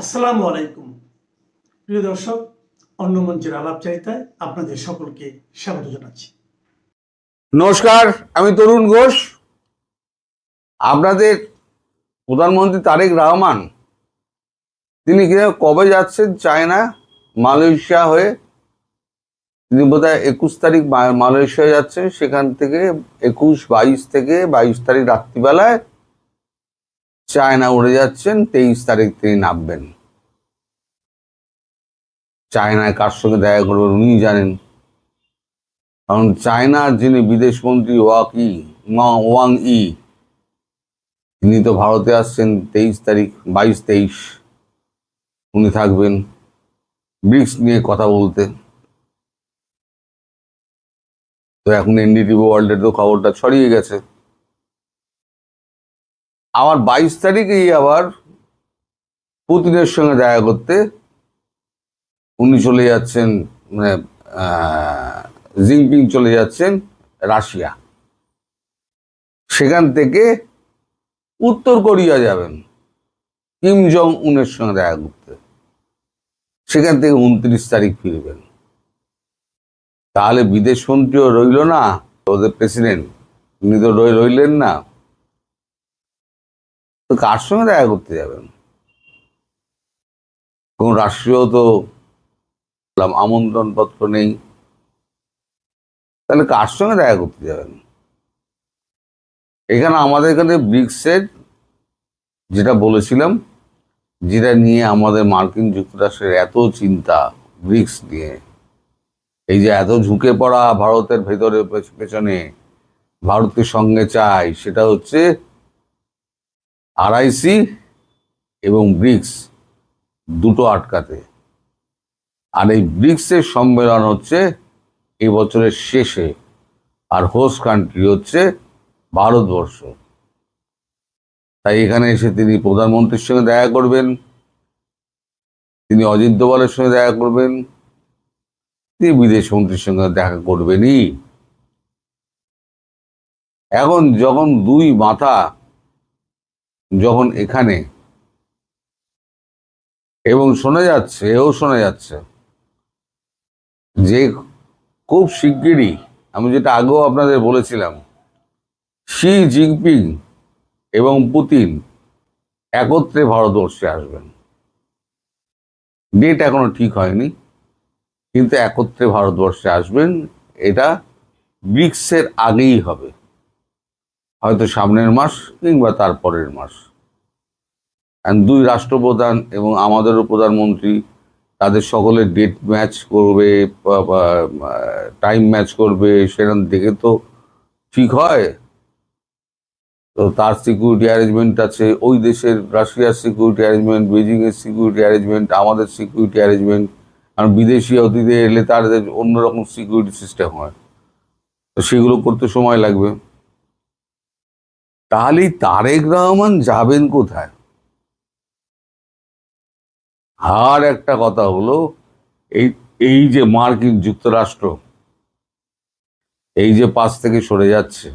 আসসালামু আলাইকুম প্রিয় দর্শক, অন্য মঞ্চের আলাপচারিতায় আপনাদের সকলকে স্বাগত জানাচ্ছি। নমস্কার, আমি তরুণ ঘোষ। আপনাদের প্রধানমন্ত্রী তারেক রহমান তিনি কবে যাচ্ছেন চায়না, মালয়েশিয়া হয়ে? তিনি বোধহয় 21 তারিখ মালয়েশিয়া যাচ্ছেন। সেখান থেকে 22 থেকে 22 তারিখ রাত্রিবেলায় চায়না উড়ে যাচ্ছেন। 23 তারিখ তিনি নামবেন। চায়নায় কার সঙ্গে দেখা করবেন উনি জানেন, কারণ চায়নার যিনি বিদেশমন্ত্রী ওয়াং ই তিনি তো ভারতে আসছেন 23 তারিখ, 22-23 উনি থাকবেন ব্রিক্স নিয়ে কথা বলতে। তো এখন এনডিটিভি ওয়ার্ল্ডের তো খবরটা ছড়িয়ে গেছে। আবার 22 তারিখেই আবার পুতিনের সঙ্গে দেখা করতে উনি চলে যাচ্ছেন, মানে জিনপিং চলে যাচ্ছেন রাশিয়া। সেখান থেকে উত্তর কোরিয়া যাবেন কিম জং উনের সঙ্গে দেখা করতে। সেখান থেকে 29 তারিখ ফিরবেন। তাহলে বিদেশমন্ত্রীও রইল না, ওদের প্রেসিডেন্ট উনি তো রইলেন না। তো কার সঙ্গে দেখা করতে যাবেন? কোন রাষ্ট্রীয় তো আমন্ত্রণ পত্র নেই, তাহলে কার সঙ্গে দেখা করতে যাবেন? আমাদের এখানে ব্রিক্সের যেটা বলেছিলাম, যেটা নিয়ে আমাদের মার্কিন যুক্তরাষ্ট্রের এত চিন্তা, ব্রিক্স নিয়ে এই যে এত ঝুঁকে পড়া ভারতের ভেতরে পেছনে, ভারতকে সঙ্গে চাই, সেটা হচ্ছে আরআইসি এবং ব্রিক্স দুটো আটকাতে। আর এই ব্রিক্সের সম্মেলন হচ্ছে এই বছরের শেষে, আর হোস্ট কান্ট্রি হচ্ছে ভারতবর্ষ। তাই এখানে এসে তিনি প্রধানমন্ত্রীর সঙ্গে দেখা করবেন, তিনি অজিত দোভালের সঙ্গে দেখা করবেন, তিনি বিদেশমন্ত্রীর সঙ্গে দেখা করবেনই। এখন যখন দুই মাথা যখন এখানে, এবং শোনা যাচ্ছে যে খুব শিগগিরই, আমি যেটা আগেও আপনাদের বলেছিলাম, শি জিনপিং এবং পুতিন একত্রে ভারতবর্ষে আসবেন। ডেট এখনো ঠিক হয়নি, কিন্তু একত্রে ভারতবর্ষে আসবেন। এটা ব্রিক্সের আগেই হবে, হয়তো সামনের মাস কিংবা তারপরের মাস। দুই রাষ্ট্রপ্রধান এবং আমাদেরও প্রধানমন্ত্রী, তাদের সকলের ডেট ম্যাচ করবে, টাইম ম্যাচ করবে, সেখান থেকে তো ঠিক হয়। তো তার সিকিউরিটি অ্যারেঞ্জমেন্ট আছে, ওই দেশের রাশিয়ার সিকিউরিটি অ্যারেঞ্জমেন্ট, বেজিং এর সিকিউরিটি অ্যারেঞ্জমেন্ট, আমাদের সিকিউরিটি অ্যারেঞ্জমেন্ট। কারণ বিদেশি অতিথি এলে তাদের অন্যরকম সিকিউরিটি সিস্টেম হয়, তো সেগুলো করতে সময় লাগবে। তাহলে তারেক রহমান যাবেন কোথায়? আর একটা কথা হলো, এই এই যে মার্কিন যুক্তরাষ্ট্র এই যে পাশ থেকে সরে যাচ্ছে,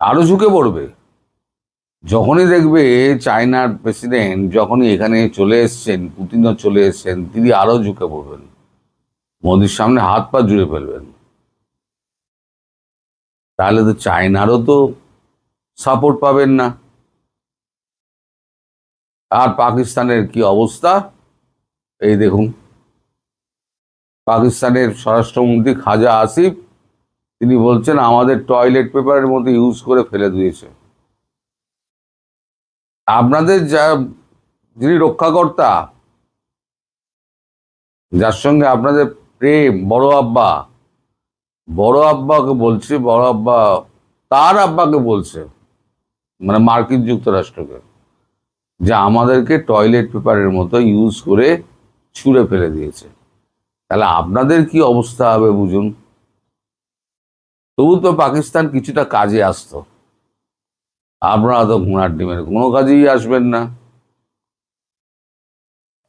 আরো ঝুঁকে পড়বে। যখনই দেখবে চায়নার প্রেসিডেন্ট যখনই এখানে চলে এসছেন, পুতিনও চলে এসছেন, তিনি আরো ঝুঁকে পড়বেন, মোদির সামনে হাত পা জুড়ে ফেলবেন। তাহলে তো চায়নারও তো সাপোর্ট পাবেন না। আর পাকিস্তানের কি অবস্থা এই দেখুন। পাকিস্তানের স্বরাষ্ট্রমন্ত্রী খাজা আসিফ তিনি বলছেন আমাদের টয়লেট পেপারের মধ্যে ইউজ করে ফেলে দিয়েছে। আপনাদের যিনি রক্ষাকর্তা, যার সঙ্গে আপনাদের প্রেম, বড় আব্বাকে বলছে, বড় আব্বা তার আব্বাকে বলছে, মানে মার্কিন যুক্তরাষ্ট্রকে, যে আমাদেরকে টয়লেট পেপারের মতো ইউজ করে ছুঁড়ে ফেলে দিয়েছে। তাহলে আপনাদের কি অবস্থা হবে বুঝুন। তবু তো পাকিস্তান কিছুটা কাজে আসতো, আপনারা তো ঘোড়ার ডিমের কোনো কাজেই আসবেন না।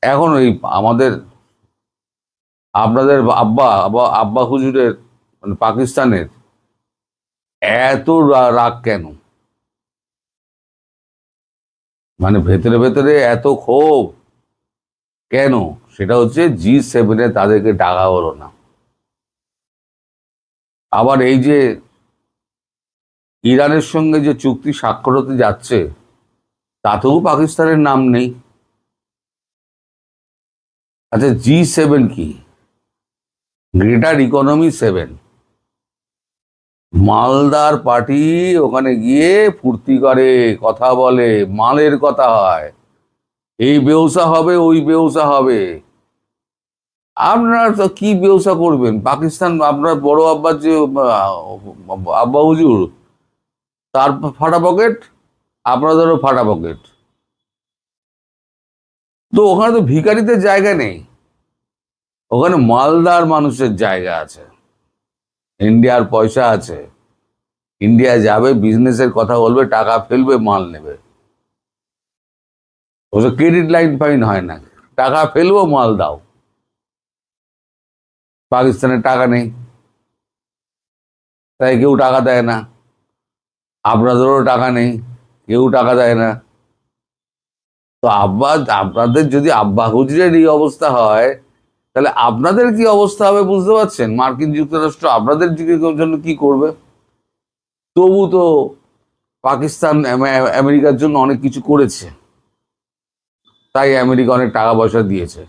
এখন ওই আপনাদের আব্বা হুজুরের, মানে পাকিস্তানের এত রাগ কেন? মানে ভেতরে ভেতরে এত ক্ষোভ কেন? সেটা হচ্ছে G7 তাদেরকে ডাকা হলো না। আবার এই যে ইরানের সঙ্গে যে চুক্তি স্বাক্ষর হতে যাচ্ছে, তাতেও পাকিস্তানের নাম নেই। আচ্ছা, G7 কি? Greater economy 7। মালদার পার্টি ওখানে গিয়ে ফুর্তি করে, কথা বলে, মালের কথা হয়, এই বেউসা হবে, ওই বেউসা হবে। আপনারা তো কি বেউসা করবেন? পাকিস্তান, আপনার বড় আব্বার যে আব্বা হুজুর, তার ফাটা পকেট, আপনাদেরও ফাটা পকেট। তো ওখানে তো ভিখারিদের জায়গা নেই, ওখানে মালদার মানুষের জায়গা আছে। ইন্ডিয়ার পয়সা আছে, ইন্ডিয়া যাবে, বিজনেসের কথা বলবে, টাকা ফেলবে, মাল নেবে। ওসব ক্রেডিট লাইন ফাইন হয় না, টাকা ফেলবো, মাল দাও। পাকিস্তানের টাকা নেই, তাই কেউ টাকা দেয় না। আপনাদেরও টাকা নেই, কেউ টাকা দেয় না। তো আপনাদের যদি আব্বা হুজুরের এই অবস্থা হয়, তাহলে আপনাদের কি অবস্থা হবে বুঝতে পারছেন? মার্কিন যুক্তরাষ্ট্র আপনাদের জন্য কি করবে? তবু তো পাকিস্তান আমেরিকার জন্য অনেক কিছু করেছে, তাই আমেরিকা অনেক টাকা পয়সা দিয়েছে।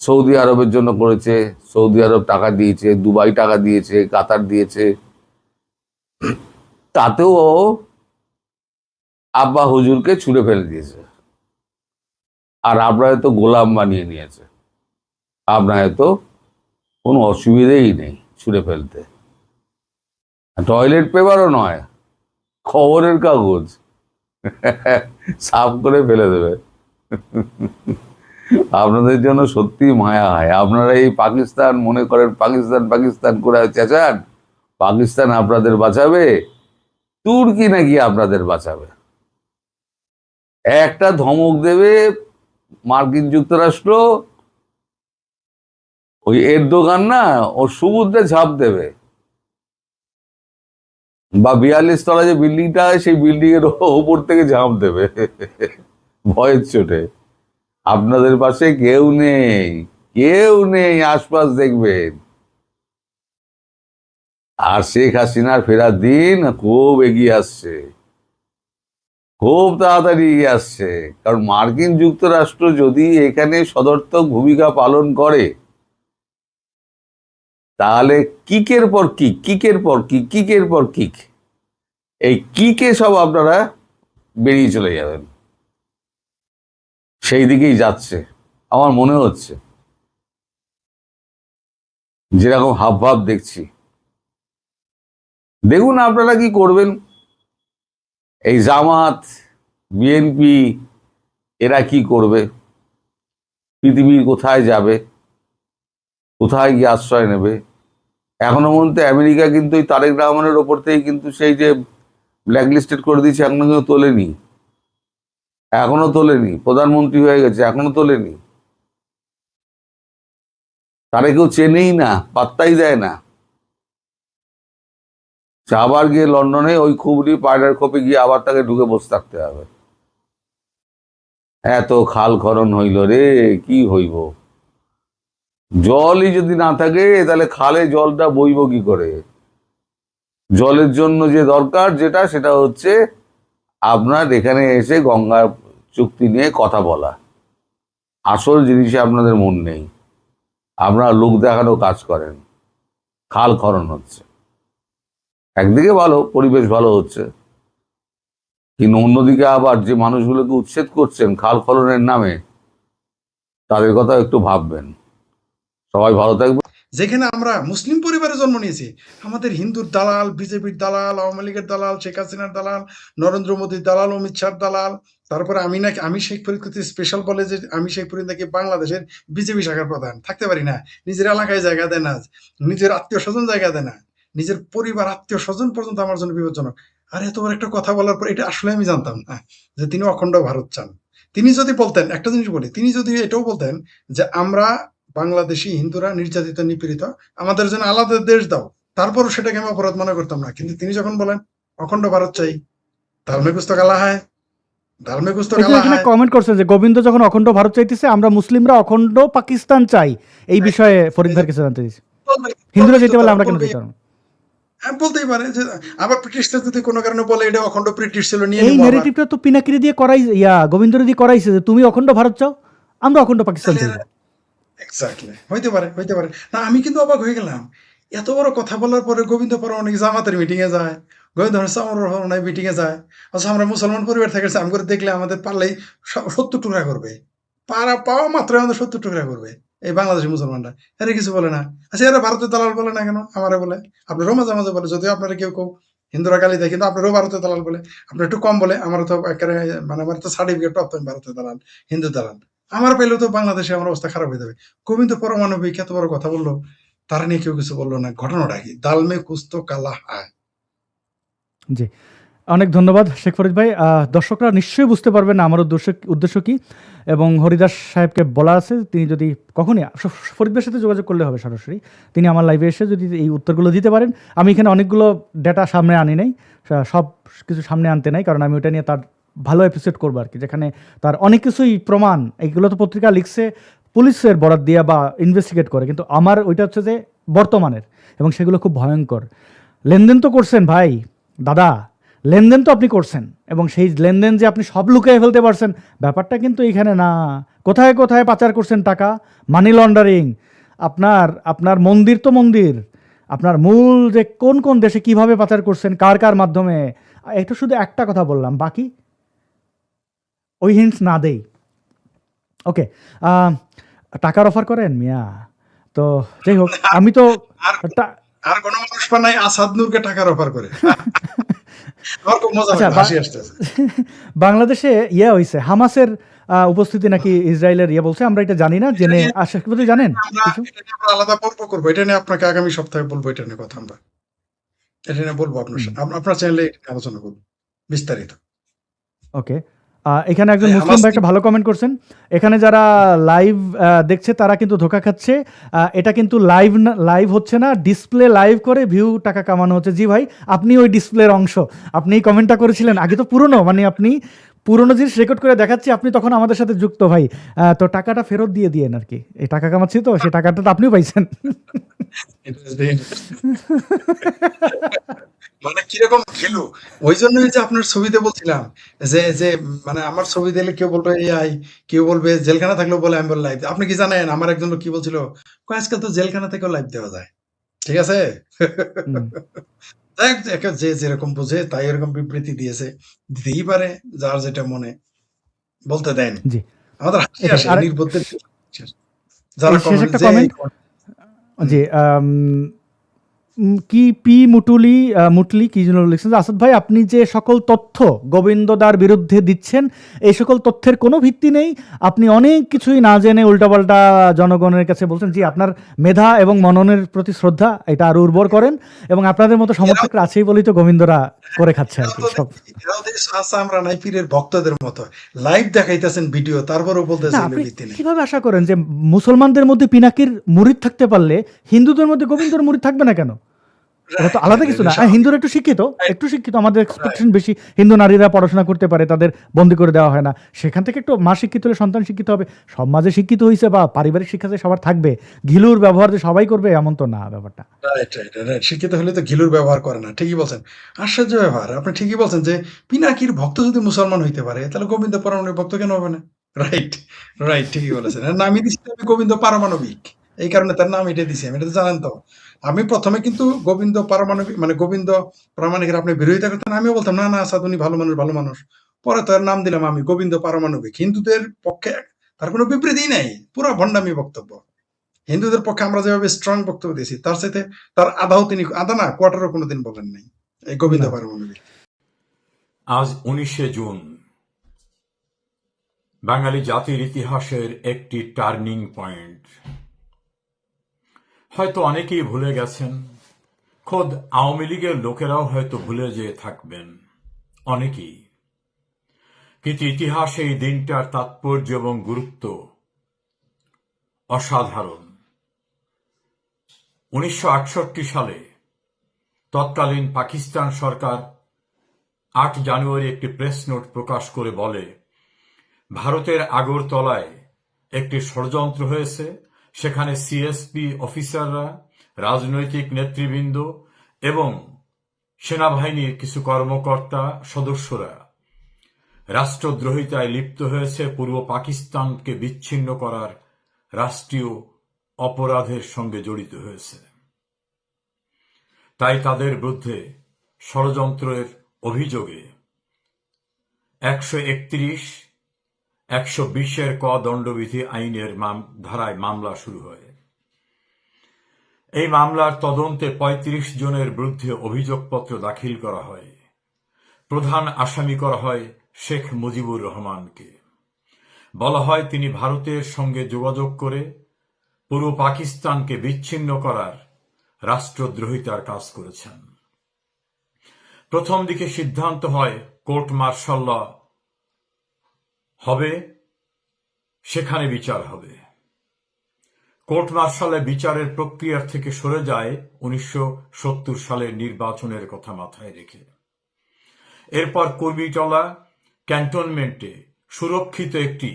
সৌদি আরবের জন্য করেছে, সৌদি আরব টাকা দিয়েছে, দুবাই টাকা দিয়েছে, কাতার দিয়েছে। তাতেও আব্বা হুজুরকে ছুঁড়ে ফেলে দিয়েছে। আর আপনারা তো গোলাম বানিয়ে নিয়েছে, আপনার তো কোনো অসুবিধেই নেই ছুঁড়ে ফেলতে। টয়লেট পেপারও নয়, খবরের কাগজ সাফ করে ফেলে দেবে। আপনাদের জন্য সত্যি মায়া হয়। আপনারা এই পাকিস্তান মনে করেন, পাকিস্তান পাকিস্তান করে চেঁচান, পাকিস্তান আপনাদের বাঁচাবে, তুর্কি নাকি আপনাদের বাঁচাবে। একটা ধমক দেবে মার্কিন যুক্তরাষ্ট্র, ওই এরদোগান না, ও সমুদ্রে ঝাঁপ দেবে, বা 42 তলা যে বিল্ডিংটা হয়, সেই বিল্ডিং এর ওপর থেকে ঝাঁপ দেবে ভয়ের চোটে। আপনাদের পাশে কেউ নেই, কেউ নেই, আশপাশ দেখবেন। আর শেখ হাসিনার ফেরার দিন খুব এগিয়ে আসছে, খুব তাড়াতাড়ি এগিয়ে আসছে। কারণ মার্কিন যুক্তরাষ্ট্র যদি এখানে সদর্থক ভূমিকা পালন করে, তাহলে কিকের পর কিক, কিকের পর কিক, কিকের পর কিক, এই কিকে সব আপনারা বেরিয়ে চলে যাবেন। সেই দিকেই যাচ্ছে আমার মনে হচ্ছে, যেরকম হাবভাব দেখছি। দেখুন আপনারা কি করবেন। এই জামাত, বিএনপি, এরা কি করবে? পৃথিবীর কোথায় যাবে, কোথায় গিয়ে আশ্রয় নেবে? এখনো পর্যন্ত আমেরিকা কিন্তু ওই তারেক রহমানের ওপর থেকে কিন্তু সেই যে ব্ল্যাকলিস্টেড করে দিয়েছে, এখনো কিন্তু তোলেনি, এখনো তোলেনি। প্রধানমন্ত্রী হয়ে গেছে, এখনো তোলেনি। তারে কেউ চেনেই না, পাত্তাই দেয় না। আবার গিয়ে লন্ডনে ওই খুবরি পায়রার খোপে গিয়ে আবার তাকে ঢুকে বসে থাকতে হবে। এত খাল খনন হইল রে, কি হইব? জলই যদি না থাকে, তাহলে খালে জলটা বইব কি করে? জলের জন্য যে দরকার যেটা, সেটা হচ্ছে আপনার এখানে এসে গঙ্গা চুক্তি নিয়ে কথা বলা। আসল জিনিসে আপনাদের মন নেই, আপনারা লোক দেখানো কাজ করেন। খাল খনন হচ্ছে, একদিকে ভালো, পরিবেশ ভালো হচ্ছে, কিন্তু অন্যদিকে আবার যে মানুষগুলোকে উচ্ছেদ করছেন খাল খননের নামে, তাদের কথা একটু ভাববেন। সবাই ভালো থাকবেন। যেখানে আমরা মুসলিম পরিবারে জন্ম নিয়েছি, আমাদের হিন্দুর দালাল, বিজেপির দালাল, আওয়ামী লীগের দালাল, শেখ হাসিনার দালাল, নরেন্দ্র মোদীর দালাল, অমিত শাহর দালাল, তারপরে আমি শেখ ফরিদ স্পেশাল বলে যে আমি শেখ ফরিদ নাকি বাংলাদেশের বিজেপি শাখার প্রধান। থাকতে পারি না, নিজের এলাকায় জায়গা দেয় না, নিজের আত্মীয় স্বজন জায়গা দেয় না, নিজের পরিবার আত্মীয় স্বজন পর্যন্ত আমার জন্য বিপজ্জনক। আর এতবার একটা কথা বলার পর, এটা আসলে আমি জানতাম না যে তিনি অখণ্ড ভারত চান। তিনি যদি বলতেন, একটা জিনিস বলি, তিনি যদি এটাও বলতেন যে আমরা বাংলাদেশি হিন্দুরা নির্যাতিত, নিপীড়িত, আমাদের জন্য আলাদা দেশ দাও, তারপরও সেটাকে আমি অপরাধ মনে করতাম না। কিন্তু তিনি যখন বলেন অখণ্ড ভারত চাই, তার মে কুছ তো কালা হয়, ডালমে কুছ তো এই যে কালা এখানে হায়। কমেন্ট করছেন যে গোবিন্দ যখন অখণ্ড ভারত চাইতেছে, আমরা মুসলিমরা অখণ্ড পাকিস্তান চাই, এই বিষয়ে ফরিদ ভাইয়ের কাছে জানতে চাইছি। হিন্দুরা বলবেই তো যেতে পারলে তারা, আমরা কেন বলবেই। যেতে পারবো না? হ্যাঁ, বলতেই পারে যে আবার ব্রিটিশরা যদি কোনো কারণে বলে এটা অখণ্ড ব্রিটিশ ছিল, নিয়ে এই নিবো আবার। নেগেটিভটা তো পিনাকিরি দিয়ে করাই, গোবিন্দর দিয়ে করাইছে যে তুমি অখণ্ড ভারত চাও, আমরা অখণ্ড পাকিস্তান চাই। এক্স্যাক্টলি, হইতে পারে, হইতে পারে। না, আমি কিন্তু অবাক হয়ে গেলাম, এত বড় কথা বলার পরে গোবিন্দ পরমাণিক জামাতের মিটিং এ যায়, গোবিন্দ পরমাণিক মিটিং এ যায়। অথচ আমরা মুসলমান পরিবার থেকে আম করে দেখলে আমাদের পারলেই 70 টুকরা করবে, পাওয়া মাত্র আমাদের 70 টুকরা করবে এই বাংলাদেশি মুসলমানরা। এরা কিছু বলে না। আচ্ছা, এরা ভারতের দালাল বলে না কেন? আমারে বলে, আপনারও মাঝে মাঝে বলে, যদিও আপনারা কেউ কেউ হিন্দুরা গালি দেয়, কিন্তু আপনারও ভারতের দালাল বলে। আপনার একটু কম বলে, আমার তো একেবারে মানে আমার তো সার্টিফিকেট প্রাপ্ত আমি ভারতের দালাল, হিন্দু দালাল। আমার পেলেও তো বাংলাদেশে আমার অবস্থা খারাপ হয়ে যাবে। গোবিন্দ পরমাণবিক এত বড় কথা বললো, তারা নিয়ে কেউ কিছু বললো না। ঘটনাটা কি? দাল মে কুছ তো কালা হায়। জি, অনেক ধন্যবাদ শেখ ফরিদ ভাই। দর্শকরা নিশ্চয়ই বুঝতে পারবেন না আমার উদ্দেশ্য কি, এবং হরিদাস সাহেবকে বলা আছে তিনি যদি কখনই ফরিদ ভাইয়ের সাথে যোগাযোগ করলে হবে সরাসরি, তিনি আমার লাইভে এসে যদি এই উত্তরগুলো দিতে পারেন। আমি এখানে অনেকগুলো ডেটা সামনে আনি নাই, সব কিছু সামনে আনতে নাই, কারণ আমি ওটা নিয়ে তার ভালো এপিসোড করবো আর কি, যেখানে তার অনেক কিছুই প্রমাণ, এইগুলো তো পত্রিকা লিখছে পুলিশের বরাত দিয়ে বা ইনভেস্টিগেট করে, কিন্তু আমার ওইটা হচ্ছে যে বর্তমানের, এবং সেগুলো খুব ভয়ঙ্কর। লেনদেন তো করছেন ভাই, দাদা, লেনদেন তো আপনি করছেন, এবং সেই লেনদেন যে আপনি সব লুকিয়ে ফেলতে পারছেন, ব্যাপারটা কিন্তু এইখানে না। কোথায় কোথায় পাচার করছেন টাকা, মানি লন্ডারিং, আপনার মন্দির তো মন্দির, আপনার মূল যে কোন কোন দেশে কিভাবে পাচার করছেন, কার কার মাধ্যমে, এটা শুধু একটা কথা বললাম, বাকি ওই হিন্টস না দেই। ওকে, টাকার অফার করেন মিয়া, তো যাই হোক, আমি তো আর টা- আর কোনো মানুষ নাই আসাদ নূরকে টাকার অফার করে। আমার খুব মজা আচ্ছা, লাগে, হাসি আসতেছে। বাংলাদেশে হয়েছে হামাসের উপস্থিতি নাকি ইসরায়েলের, বলছে, আমরা এটা জানি না, জেনে আশা করি জানেন আমরা কিছু। এটা নিয়ে আমরা আলাদা পর্ব করবো, এটা নিয়ে আপনাকে আগামী সপ্তাহে বলবো, এটা নিয়ে কথা আমরা এটা নিয়ে বলবো আপনার সাথে, আপনার চ্যানেলে আলোচনা করবো বিস্তারিত। ওকে, এখানে একজন হ্যাঁ, মুসলিম হামাস ভাই একটা ভালো কমেন্ট করছেন, এখানে যারা লাইভ দেখছে তারা কিন্তু ধোকা খাচ্ছে, এটা কিন্তু লাইভ হচ্ছে না, ডিসপ্লে লাইভ করে ভিউ টাকা কামানো হচ্ছে। জি ভাই, আপনি ওই ডিসপ্লের অংশ, আপনি এই কমেন্টটা করেছিলেন আগে, তো পুরনো, মানে আপনি পুরনো জিনিস রেকর্ড করে দেখাচ্ছি, আপনি তখন আমাদের সাথে যুক্ত ভাই, তো টাকাটা ফেরত দিয়ে দিয়েন আর কি, এই টাকা কামাচ্ছি তো, সেই টাকাটা তো আপনিও পাইছেন। মানে কিরকম খেলো, ওই জন্যই যে আপনার ছবিতে বলছিলাম যে যে মানে আমার ছবি দিলে কেউ বলবে এআই, কেউ বলবে জেলখানা থাকলেও বলে আমি বল লাইভ। আপনি কি জানেন আমার একজন লোক কি বলছিল, কয় আজকাল তো জেলখানা থেকেও লাইভ দেওয়া যায়। ঠিক আছে। হুম, যাই হোক, যে যেরকম বোঝে তাই এরকম বিবৃতি দিয়েছে, দিতেই পারে, যার যেটা মনে, বলতে দেন। জি, আমাদের হাসি এটাই। আসে আর নির্বোধদের, যারা এই শেষ কমেন্ট একটা যে কমেন্ট, জি, কি মুটলি কি যেন লিখছেন যে, আসাদ ভাই, আপনি যে সকল তথ্য গোবিন্দদার বিরুদ্ধে দিচ্ছেন, এই সকল তথ্যের কোনো ভিত্তি নেই, আপনি অনেক কিছুই না জেনে উল্টাপাল্টা জনগণের কাছে বলছেন। জি, আপনার মেধা এবং মননের প্রতি শ্রদ্ধা, এটা আরো উর্বর করেন, এবং আপনাদের মতো সমর্থকরা আছেই বলেই তো গোবিন্দরা করে খাচ্ছে আর কি সব। আমরা নাই পীরের ভক্তদের মতো লাইভ দেখাইতেছেন ভিডিও, তারপরও না, বলতেছেন আপনি ভিত্তি নেই। কিভাবে আশা করেন যে মুসলমানদের মধ্যে পিনাকির মুরিদ থাকতে পারলে হিন্দুদের মধ্যে গোবিন্দর মুরিদ থাকবে না কেন? এটা তো আলাদা কিছু না। হিন্দুরা একটু শিক্ষিত, আমাদের এক্সপেকটেশন বেশি, হিন্দু নারীরা পড়াশোনা করতে পারে, তাদের বন্দি করে দেওয়া হয় না, সেখান থেকে একটু মা শিক্ষিত হলে সন্তান শিক্ষিত হবে, সব মাঝে শিক্ষিত হয়েছে বা পারিবারিক শিক্ষা যে সবার থাকবে, ঘিলুর ব্যবহার যে সবাই করবে এমন তো না ব্যাপারটা। রাইট, শিক্ষিত হলে তো ঘিলুর ব্যবহার করে না, ঠিকই বলছেন। আশ্চর্য ব্যবহার, আপনি ঠিকই বলছেন যে পিনাকির ভক্ত যদি মুসলমান হইতে পারে, তাহলে গোবিন্দ পারমাণবিক ভক্ত কেন হবে না? রাইট, রাইট, ঠিকই বলেছেন। আর নামই দিচ্ছি আমি গোবিন্দ পারমাণবিক, এই কারণে তার নাম এটা দিছি আমি, এটা তো জানেন তো। আমি প্রথমে কিন্তু গোবিন্দ পারমাণবিক মানে গোবিন্দ প্রামাণিকের আপনি বিরোধিতা করতেন, আমিও বলতাম না না আসাদ উনি ভালো মানুষ, ভালো মানুষ। পরে তার নাম দিলাম আমি গোবিন্দ পারমাণবিক। হিন্দুদের পক্ষে তার কোনো বিবৃতি নেই, পুরো ভণ্ডামি বক্তব্য। হিন্দুদের পক্ষে আমরা যেভাবে স্ট্রং বক্তব্য দিয়েছি, তার সাথে তার আধাও তিনি, আধা না কোয়ার্টারও কোনোদিন বলেন নাই এই গোবিন্দ না। পারমাণবিক। আজ 19শে জুন, বাঙালি জাতির ইতিহাসের একটি টার্নিং পয়েন্ট। হয়তো অনেকেই ভুলে গেছেন, খোদ আওয়ামী লীগের লোকেরাও হয়তো ভুলে যেয়ে থাকবেন, অনেকেই। কিন্তু ইতিহাসে এই দিনটার তাৎপর্য এবং গুরুত্ব অসাধারণ। 1968 সালে তৎকালীন পাকিস্তান সরকার 8 জানুয়ারি একটি প্রেস নোট প্রকাশ করে বলে, ভারতের আগরতলায় একটি ষড়যন্ত্র হয়েছে, সেখানে সিএসপি অফিসাররা, রাজনৈতিক নেতৃবৃন্দ এবং সেনাবাহিনীর কিছু কর্মকর্তা সদস্যরা রাষ্ট্রদ্রোহিতায় লিপ্ত হয়েছে, পূর্ব পাকিস্তানকে বিচ্ছিন্ন করার রাষ্ট্রীয় অপরাধের সঙ্গে জড়িত হয়েছে। তাই তাদের বিরুদ্ধে ষড়যন্ত্রের অভিযোগে 131, 120 ক দণ্ডবিধি আইনের ধারায় মামলা শুরু হয়। এই মামলার তদন্তে 35 জনের বিরুদ্ধে অভিযোগপত্র দাখিল করা হয়। প্রধান আসামি করা হয় শেখ মুজিবুর রহমানকে। বলা হয় তিনি ভারতের সঙ্গে যোগাযোগ করে পূর্ব পাকিস্তানকে বিচ্ছিন্ন করার রাষ্ট্রদ্রোহিতার কাজ করেছেন। প্রথম দিকে সিদ্ধান্ত হয় কোর্ট মার্শাল হবে, সেখানে বিচার হবে। কোর্ট মার্শালে বিচারের প্রক্রিয়ার থেকে সরে যায় 1970 সালের নির্বাচনের কথা মাথায় রেখে। এরপর কুর্মিটোলা ক্যান্টনমেন্টে সুরক্ষিত একটি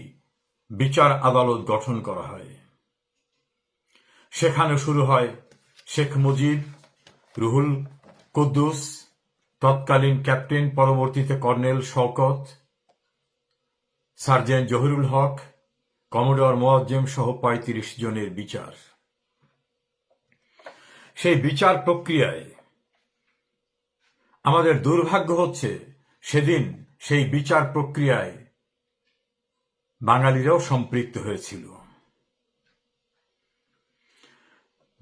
বিচার আদালত গঠন করা হয়। সেখানে শুরু হয় শেখ মুজিব, রুহুল কুদ্দুস, তৎকালীন ক্যাপ্টেন, পরবর্তীতে colonel Shawkat, sergeant Zahirul Haque, commodore Moazzem সহ 35 জনের বিচার। সেই বিচার প্রক্রিয়ায় আমাদের দুর্ভাগ্য হচ্ছে সেদিন সেই বিচার প্রক্রিয়ায় বাঙালিরাও সম্পৃক্ত হয়েছিল।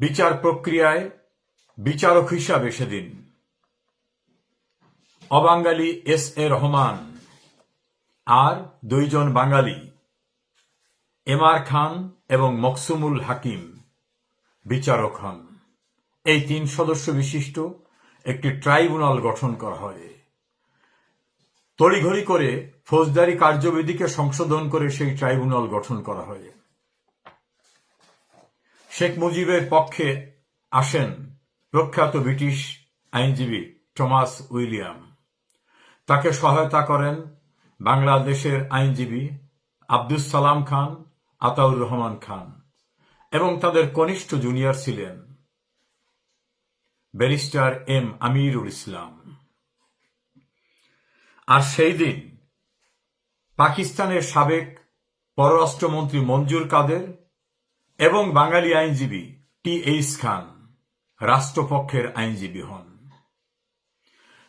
বিচার প্রক্রিয়ায় বিচারক হিসাবে সেদিন অবাঙালি এস.এ. রহমান আর 2 জন বাঙালি এম.আর. খান এবং মকসুমুল হাকিম বিচারক হন। এই 3 সদস্য বিশিষ্ট একটি ট্রাইব্যুনাল গঠন করা হয়। তড়িঘড়ি করে ফৌজদারি কার্যবিধিকে সংশোধন করে সেই ট্রাইব্যুনাল গঠন করা হয়। শেখ মুজিবের পক্ষে আসেন প্রখ্যাত ব্রিটিশ আইনজীবী টমাস উইলিয়াম। তাকে সহায়তা করেন বাংলাদেশের আইনজীবী আব্দুস সালাম খান, আতাউর রহমান খান এবং তাদের কনিষ্ঠ জুনিয়র ছিলেন ব্যারিস্টার এম আমিরুল ইসলাম। আর সেই দিন পাকিস্তানের সাবেক পররাষ্ট্রমন্ত্রী মঞ্জুর কাদের এবং বাঙালি আইনজীবী টি.এইচ. খান রাষ্ট্রপক্ষের আইনজীবী হন।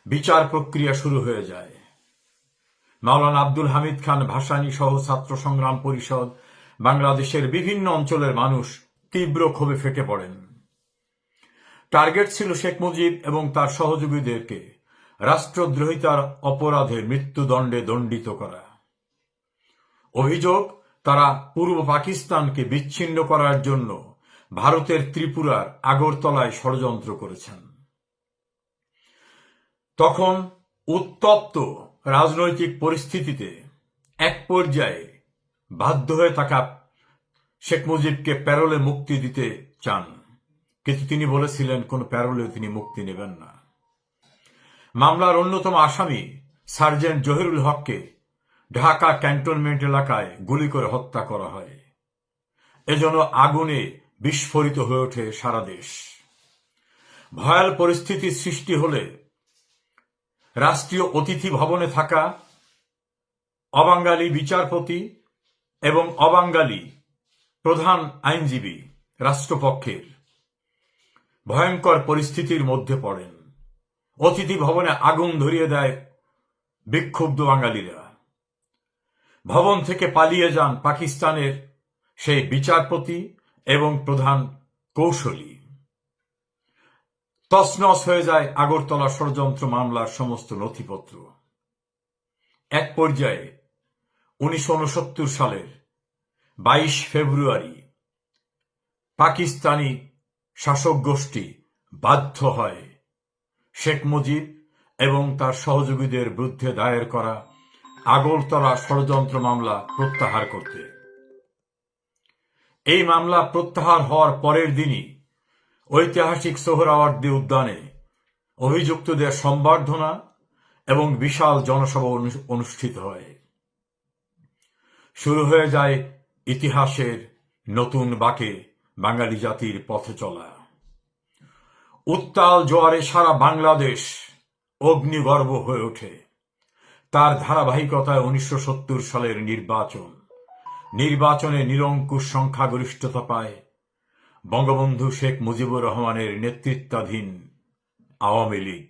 বিচার প্রক্রিয়া শুরু হয়ে যায়। মাওলানা আব্দুল হামিদ খান ভাসানী সহ ছাত্র সংগ্রাম পরিষদ, বাংলাদেশের বিভিন্ন অঞ্চলের মানুষ তীব্র ক্ষোভে ফেটে পড়েন। টার্গেট ছিল শেখ মুজিব এবং তার সহযোগীদেরকে রাষ্ট্রদ্রোহিতার অপরাধে মৃত্যুদণ্ডে দণ্ডিত করা। অভিযোগ, তারা পূর্ব পাকিস্তানকে বিচ্ছিন্ন করার জন্য ভারতের ত্রিপুরার আগরতলায় ষড়যন্ত্র করেছেন। তখন উত্তপ্ত রাজনৈতিক পরিস্থিতিতে এক পর্যায়ে বাধ্য হয়ে তাকে শেখ মুজিবকে প্যারোলে মুক্তি দিতে চান, কিন্তু তিনি বলেছিলেন কোন প্যারোলে তিনি মুক্তি নেবেন না। মামলার অন্যতম আসামি সার্জেন্ট জহিরুল হককে ঢাকা ক্যান্টনমেন্ট এলাকায় গুলি করে হত্যা করা হয়। এজন্য আগুনে বিস্ফোরিত হয়ে ওঠে সারা দেশ। ভয়াল পরিস্থিতির সৃষ্টি হলে রাষ্ট্রীয় অতিথি ভবনে থাকা অবাঙালি বিচারপতি এবং অবাঙালি প্রধান আইনজীবী রাষ্ট্রপক্ষের ভয়ঙ্কর পরিস্থিতির মধ্যে পড়েন। অতিথি ভবনে আগুন ধরিয়ে দেয় বিক্ষুব্ধ বাঙালিরা। ভবন থেকে পালিয়ে যান পাকিস্তানের সেই বিচারপতি এবং প্রধান কৌশলী। তছনছ হয়ে যায় আগরতলা ষড়যন্ত্র মামলার সমস্ত নথিপত্র। এক পর্যায়ে 1969 সালের 22 ফেব্রুয়ারি পাকিস্তানি শাসক গোষ্ঠী বাধ্য হয় শেখ মুজিব এবং তার সহযোগীদের বিরুদ্ধে দায়ের করা আগরতলা ষড়যন্ত্র মামলা প্রত্যাহার করতে। এই মামলা প্রত্যাহার হওয়ার পরের দিনই ঐতিহাসিক সোহরাওয়ার্দী উদ্যানে অভিযুক্তদের সম্বর্ধনা এবং বিশাল জনসভা অনুষ্ঠিত হয়। শুরু হয়ে যায় ইতিহাসের নতুন বাঁকে বাঙালি জাতির পথে চলা। উত্তাল জোয়ারে সারা বাংলাদেশ অগ্নিগর্ভ হয়ে ওঠে। তার ধারাবাহিকতায় 1970 সালের নির্বাচনে নিরঙ্কুশ সংখ্যাগরিষ্ঠতা পায় বঙ্গবন্ধু শেখ মুজিবুর রহমানের নেতৃত্বাধীন আওয়ামী লীগ।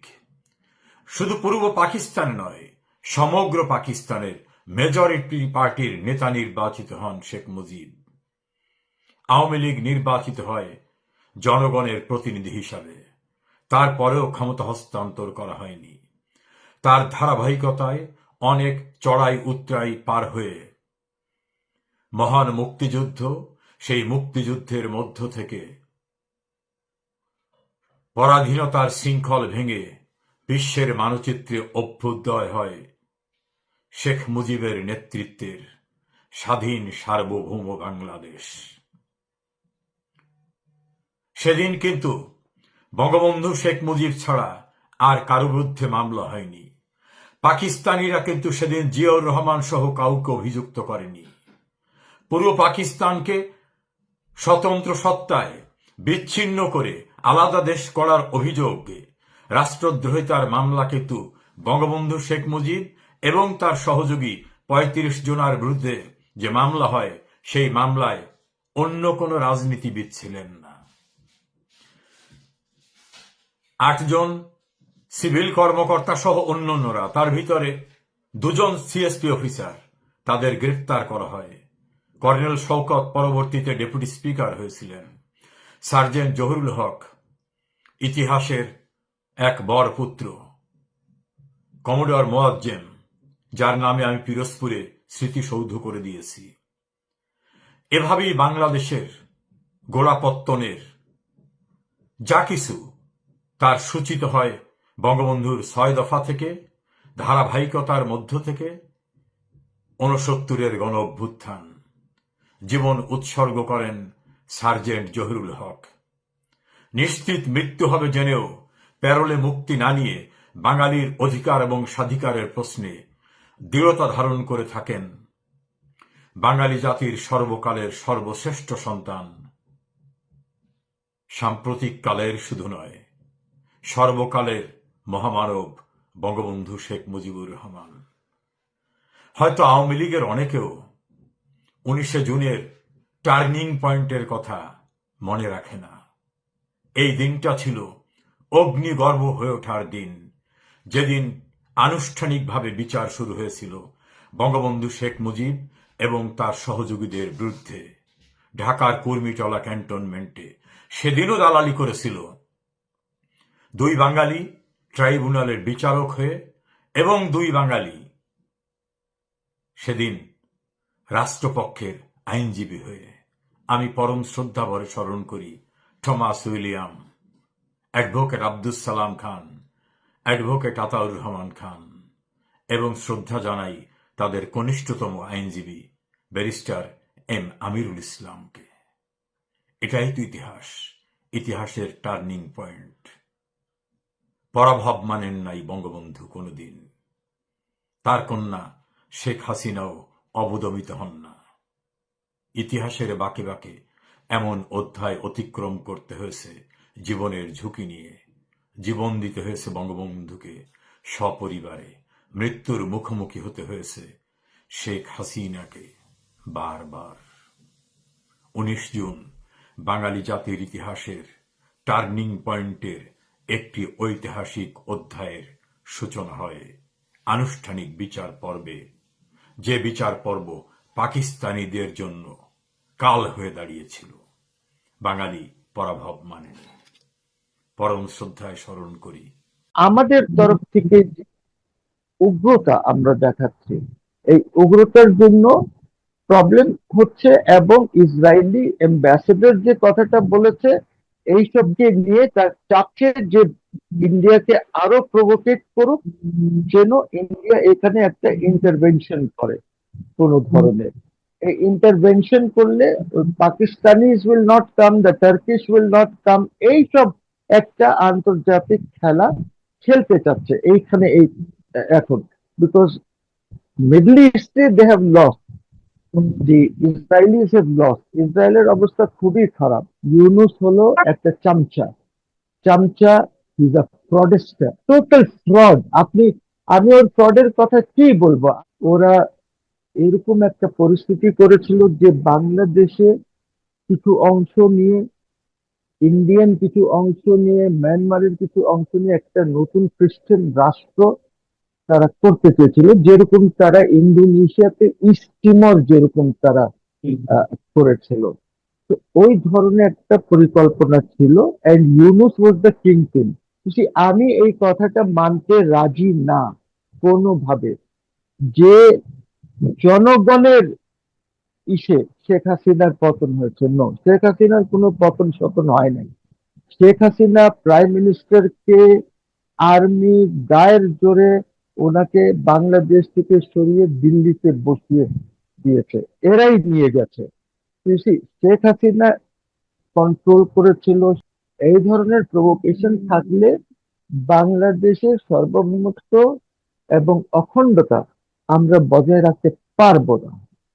শুধু পূর্ব পাকিস্তান নয়, সমগ্র পাকিস্তানের মেজরিটি পার্টির নেতা নির্বাচিত হন শেখ মুজিব। আওয়ামী লীগ নির্বাচিত হয় জনগণের প্রতিনিধি হিসাবে, তারপরেও ক্ষমতা হস্তান্তর করা হয়নি। তার ধারাবাহিকতায় অনেক চড়াই উতরাই পার হয়ে মহান মুক্তিযুদ্ধ, সেই মুক্তিযুদ্ধের মধ্য থেকে পরাধীনতার শৃঙ্খল ভেঙে বিশ্বের মানচিত্রে অভ্যুদয় হয় শেখ মুজিবের নেতৃত্বের স্বাধীন সার্বভৌম বাংলাদেশ। সেদিন কিন্তু বঙ্গবন্ধু শেখ মুজিব ছাড়া আর কারো বিরুদ্ধে মামলা হয়নি। পাকিস্তানিরা কিন্তু সেদিন জিয়াউর রহমান সহ কাউকে অভিযুক্ত করেনি। পূর্ব পাকিস্তানকে স্বতন্ত্র সত্তায় বিচ্ছিন্ন করে আলাদা দেশ করার অভিযোগে রাষ্ট্রদ্রোহিতার মামলা কিন্তু বঙ্গবন্ধু শেখ মুজিব এবং তার সহযোগী ৩৫ জনের বিরুদ্ধে যে মামলা হয়, সেই মামলায় অন্য কোনো রাজনীতিবিদ ছিলেন না। ৮ জন সিভিল কর্মকর্তা সহ অন্যান্যরা, তার ভিতরে 2 জন সিএসপি অফিসার, তাদের গ্রেফতার করা হয়। কর্নেল শওকত পরবর্তীতে ডেপুটি স্পিকার হয়েছিলেন। সার্জেন্ট জহুরুল হক ইতিহাসের এক বর পুত্র, কমোডর মোয়াজ্জেম, যার নামে আমি পিরোজপুরে স্মৃতিসৌধ করে দিয়েছি। এভাবেই বাংলাদেশের গোড়াপত্তনের যা কিছু তার সূচিত হয় বঙ্গবন্ধুর ৬ দফা থেকে, ধারাবাহিকতার মধ্য থেকে ৬৯-এর গণ অভ্যুত্থান। জীবন উৎসর্গ করেন সার্জেন্ট জহুরুল হক। নিশ্চিত মৃত্যু হবে জেনেও প্যারোলে মুক্তি না নিয়ে বাঙালির অধিকার এবং স্বাধিকারের প্রশ্নে দৃঢ়তা ধারণ করে থাকেন বাঙালি জাতির সর্বকালের সর্বশ্রেষ্ঠ সন্তান, সাম্প্রতিক কালের শুধু নয়, সর্বকালের মহামানব বঙ্গবন্ধু শেখ মুজিবুর রহমান। হয়তো আওয়ামী লীগের অনেকেও 19শে জুনের টার্নিং পয়েন্টের কথা মনে রাখে না। এই দিনটা ছিল অগ্নিগর্ভ হয়ে ওঠার দিন, যেদিন আনুষ্ঠানিকভাবে বিচার শুরু হয়েছিল বঙ্গবন্ধু শেখ মুজিব এবং তার সহযোগীদের বিরুদ্ধে ঢাকার কুর্মিটলা ক্যান্টনমেন্টে। সেদিনও দালালি করেছিল 2 বাঙালি ট্রাইব্যুনালের বিচারক হয়ে, এবং 2 বাঙালি সেদিন রাষ্ট্রপক্ষের আইনজীবী হয়ে। আমি পরম শ্রদ্ধা ভরে স্মরণ করি Thomas William, advocate Abdus Salam খান, অ্যাডভোকেট আতাউর রহমান খান, এবং শ্রদ্ধা জানাই তাদের কনিষ্ঠতম আইনজীবী ব্যারিস্টার এম আমিরুল ইসলামকে। এটাই তো ইতিহাস, ইতিহাসের টার্নিং পয়েন্ট। পরাভব মানেন নাই বঙ্গবন্ধু কোনোদিন। তার কন্যা শেখ হাসিনাও অবদমিত হন না। ইতিহাসের বাঁকে বাঁকে এমন অধ্যায় অতিক্রম করতে হয়েছে জীবনের ঝুঁকি নিয়ে। জীবন দিতে হয়েছে বঙ্গবন্ধুকে সপরিবারে। মৃত্যুর মুখোমুখি হতে হয়েছে শেখ হাসিনাকে বারবার। 19 জুন বাঙালি জাতির ইতিহাসের টার্নিং পয়েন্টের একটি ঐতিহাসিক অধ্যায়ের সূচনা হয় আনুষ্ঠানিক বিচার পর্বে, যে বিচার পর্ব পাকিস্তানিদের জন্য কাল হয়ে দাঁড়িয়েছিল। বাঙালি পরাভব মানেনি। পরম শ্রদ্ধায় স্মরণ করি আমাদের তরফ থেকে যে উগ্রতা আমরা দেখাচ্ছি, এই উগ্রতার জন্য প্রবলেম হচ্ছে, এবং ইসরায়েলি অ্যাম্বাসেডর যে কথাটা বলেছে এইসবকে নিয়ে তার চাচ্ছে যে ইন্ডিয়াকে আরো প্রভোকেট করুক, যেন ইন্ডিয়া এখানে একটা ইন্টারভেনশন করে কোন ধরনের। এই ইন্টারভেনশন করলে Pakistanis will not come, the Turkish will not come, এইসব একটা আন্তর্জাতিক খেলা খেলতে চাচ্ছে এইখানে এই এখন, বিকজ মিডল ইস্টে they have lost, the Israelis have lost. ইসরায়েলের অবস্থা খুবই খারাপ। ইউনুস হলো একটা চামচা, চামচা, is a fraudster, total fraud. আমি ওর ফ্রডের কথা কি বলবো। ওরা এরকম একটা পরিস্থিতি করেছিল যে বাংলাদেশে কিছু অংশ নিয়ে, ইন্ডিয়ান কিছু অংশ নিয়ে, মায়ানমারের কিছু অংশ নিয়ে একটা নতুন খ্রিস্টান রাষ্ট্র তারা করতে চেয়েছিল, যেরকম তারা ইন্দোনেশিয়াতে ইস্ট তিমর যেরকম তারা করেছিল। তো ওই ধরনের একটা পরিকল্পনা ছিল, and Yunus was the kingpin. আমি এই কথাটা মানতে রাজি না কোনোভাবে, যে জনগণের ইসে শেখ হাসিনার পতন হয়েছে। নো, শেখ হাসিনার কোনো পতন স্বতন হয় নাই। শেখ হাসিনা প্রাইম মিনিস্টারকে আর্মি গায়ের জোরে ওনাকে বাংলাদেশ থেকে সরিয়ে দিল্লিতে বসিয়ে দিয়েছে, এরাই নিয়ে গেছে। শেখ হাসিনা কন্ট্রোল করেছিল। এই ধরনের প্রভোকেশন থাকলে বাংলাদেশের সার্বভৌমত্ব এবং অখণ্ডতা আমরা বজায় রাখতে পারবো না।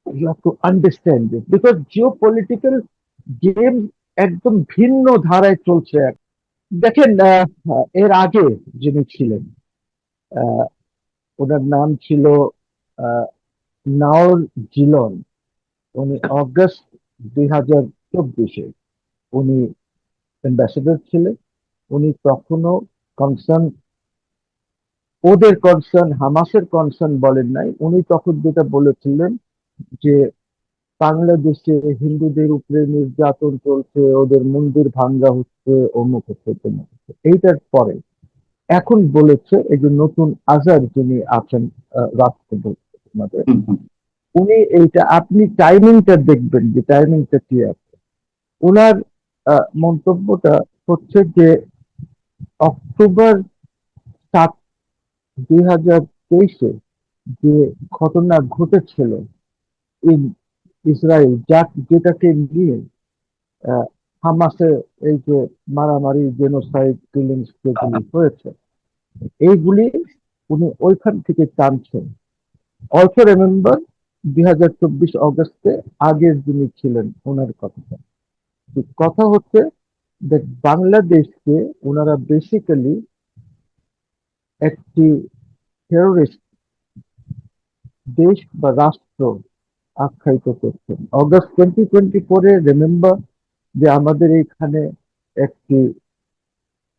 You have to understand this, because geopolitical game একদম ভিন্ন ধারায় চলছে। দেখেন, এর আগে যিনি ছিলেন, আহ, ওনার নাম ছিল আহ, নাওর জিলন। উনি অগস্ট 2024-এ উনি অ্যাম্বাসেডর ছিলেন। উনি তখনও কনসার্ন, ওদের কনসার্ন, হামাসের কনসার্ন বলেন নাই। উনি তখন যেটা বলেছিলেন যে বাংলাদেশে হিন্দুদের উপরে নির্যাতন চলছে, ওদের মন্দির ভাঙ্গা হচ্ছে, অমুক হচ্ছে, তমুক হচ্ছে। এইটার পরে এখন বলেছে, এই যে নতুন আজার যিনি আছেন রাষ্ট্রপতি আমাদের, উনি এইটা, আপনি টাইমিংটা দেখবেন যে টাইমিংটা কি আছে। ওনার মন্তব্যটা হচ্ছে যে অক্টোবর 7, 2023-এ যে ঘটনা ঘটেছিল ইন ইসরায়েল, যেটাকে নিয়ে হামাসে এই যে মারামারি, জেনোসাইড, কিলিংস যেগুলি হয়েছে, এইগুলি উনি ওইখান থেকে টানছেন। অলসো রিমেম্বার 2024 অগস্টে আগের যিনি ছিলেন ওনার কথাটা। কথা হচ্ছে যে বাংলাদেশকে ওনারা বেসিক্যালি একটি টেরোরিস্ট দেশ বা রাষ্ট্র আখ্যায়িত করছেন। অগস্ট 2024-এ রিমেম্বার যে আমাদের এখানে একটি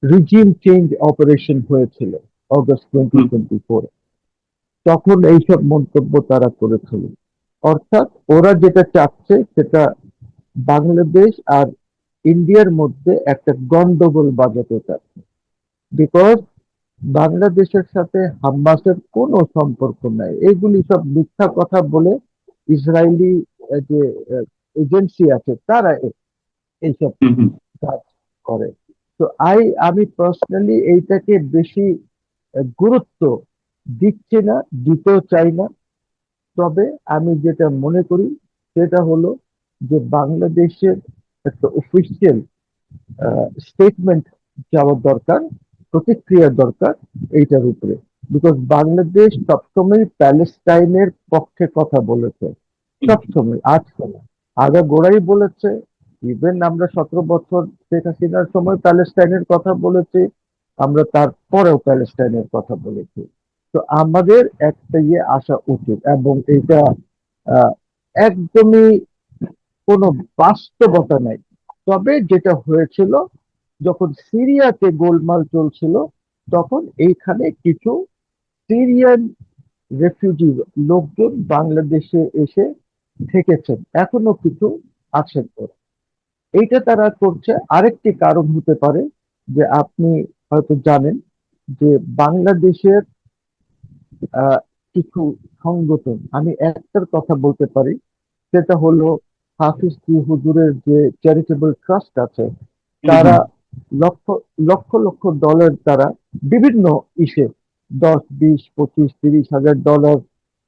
রিজিম চেঞ্জ অপারেশন হয়েছিল অগস্ট 2024-এ। তখন এইসব মন্তব্য তারা করেছিল। অর্থাৎ ওরা যেটা চাচ্ছে সেটা বাংলাদেশ আর ইন্ডিয়ার মধ্যে একটা গন্ডগোল বাজাতে চাচ্ছে, বিকজ বাংলাদেশের সাথে হামাসের কোনো সম্পর্ক নাই। এইগুলি সব মিথ্যা কথা বলে ইসরায়েলি যে এজেন্সি আছে তারা এইসব কাজ করে। তো আমি পার্সোনালি এইটাকে বেশি গুরুত্ব দিচ্ছি না, দিতেও চাই না। তবে আমি যেটা মনে করি সেটা হলো যে বাংলাদেশের একটা অফিসিয়াল স্টেটমেন্ট যাওয়ার দরকার, প্রতিক্রিয়া দরকার এইটার উপরে। বিকজ বাংলাদেশ সবসময় প্যালেস্টাইনের পক্ষে কথা বলেছে, সবসময়, আজকে না, আগে গোড়াই বলেছে। ইভেন আমরা 17 বছর শেখ হাসিনার সময় প্যালেস্টাইনের কথা বলেছি, আমরা তারপরেও প্যালেস্টাইনের কথা বলেছি। তো আমাদের একটা আসা উচিত, এবং এটা আহ, একদমই কোনো বাস্তবতা নাই। তবে যেটা হয়েছিল, যখন সিরিয়াতে গোলমাল চলছিল, তখন এইখানে কিছু সিরিয়ান রেফিউজি লোকজন বাংলাদেশে এসে থেকেছেন, এখনো কিছু আছেন ওরা। এইটা তারা করছে। আরেকটি কারণ হতে পারে যে আপনি হয়তো জানেন যে বাংলাদেশের আহ, কিছু সংগঠন, আমি একটার কথা বলতে পারি, সেটা হলো হাফিজ কি হুজুরের যে চ্যারিটেবল ট্রাস্ট আছে, তারা লক্ষ লক্ষ লক্ষ ডলার তারা বিভিন্ন ইসে 10, 20, 25, 30 হাজার ডলার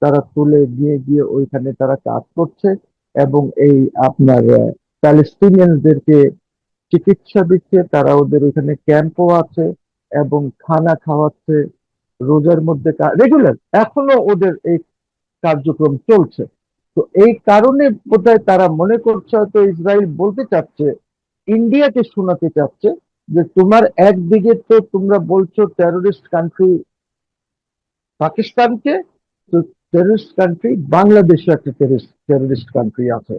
তারা তুলে নিয়ে গিয়ে ওইখানে তারা কাজ করছে, এবং এই আপনার প্যালেস্টিনিয়ানদেরকে চিকিৎসা দিচ্ছে। তারা ওদের ওইখানে ক্যাম্পও আছে এবং খানা খাওয়াচ্ছে, রোজার মধ্যে রেগুলার এখনো ওদের এই কার্যক্রম চলছে। তো এই কারণে বোধহয় তারা মনে করছে, হয়তো ইসরায়েল বলতে চাচ্ছে, ইন্ডিয়াকে শোনাতে চাচ্ছে যে তোমার একদিকে তো তোমরা বলছো টেরোরিস্ট কান্ট্রি পাকিস্তানকে, তো টেররিস্ট কান্ট্রি বাংলাদেশে একটা টেররিস্ট কান্ট্রি আছে,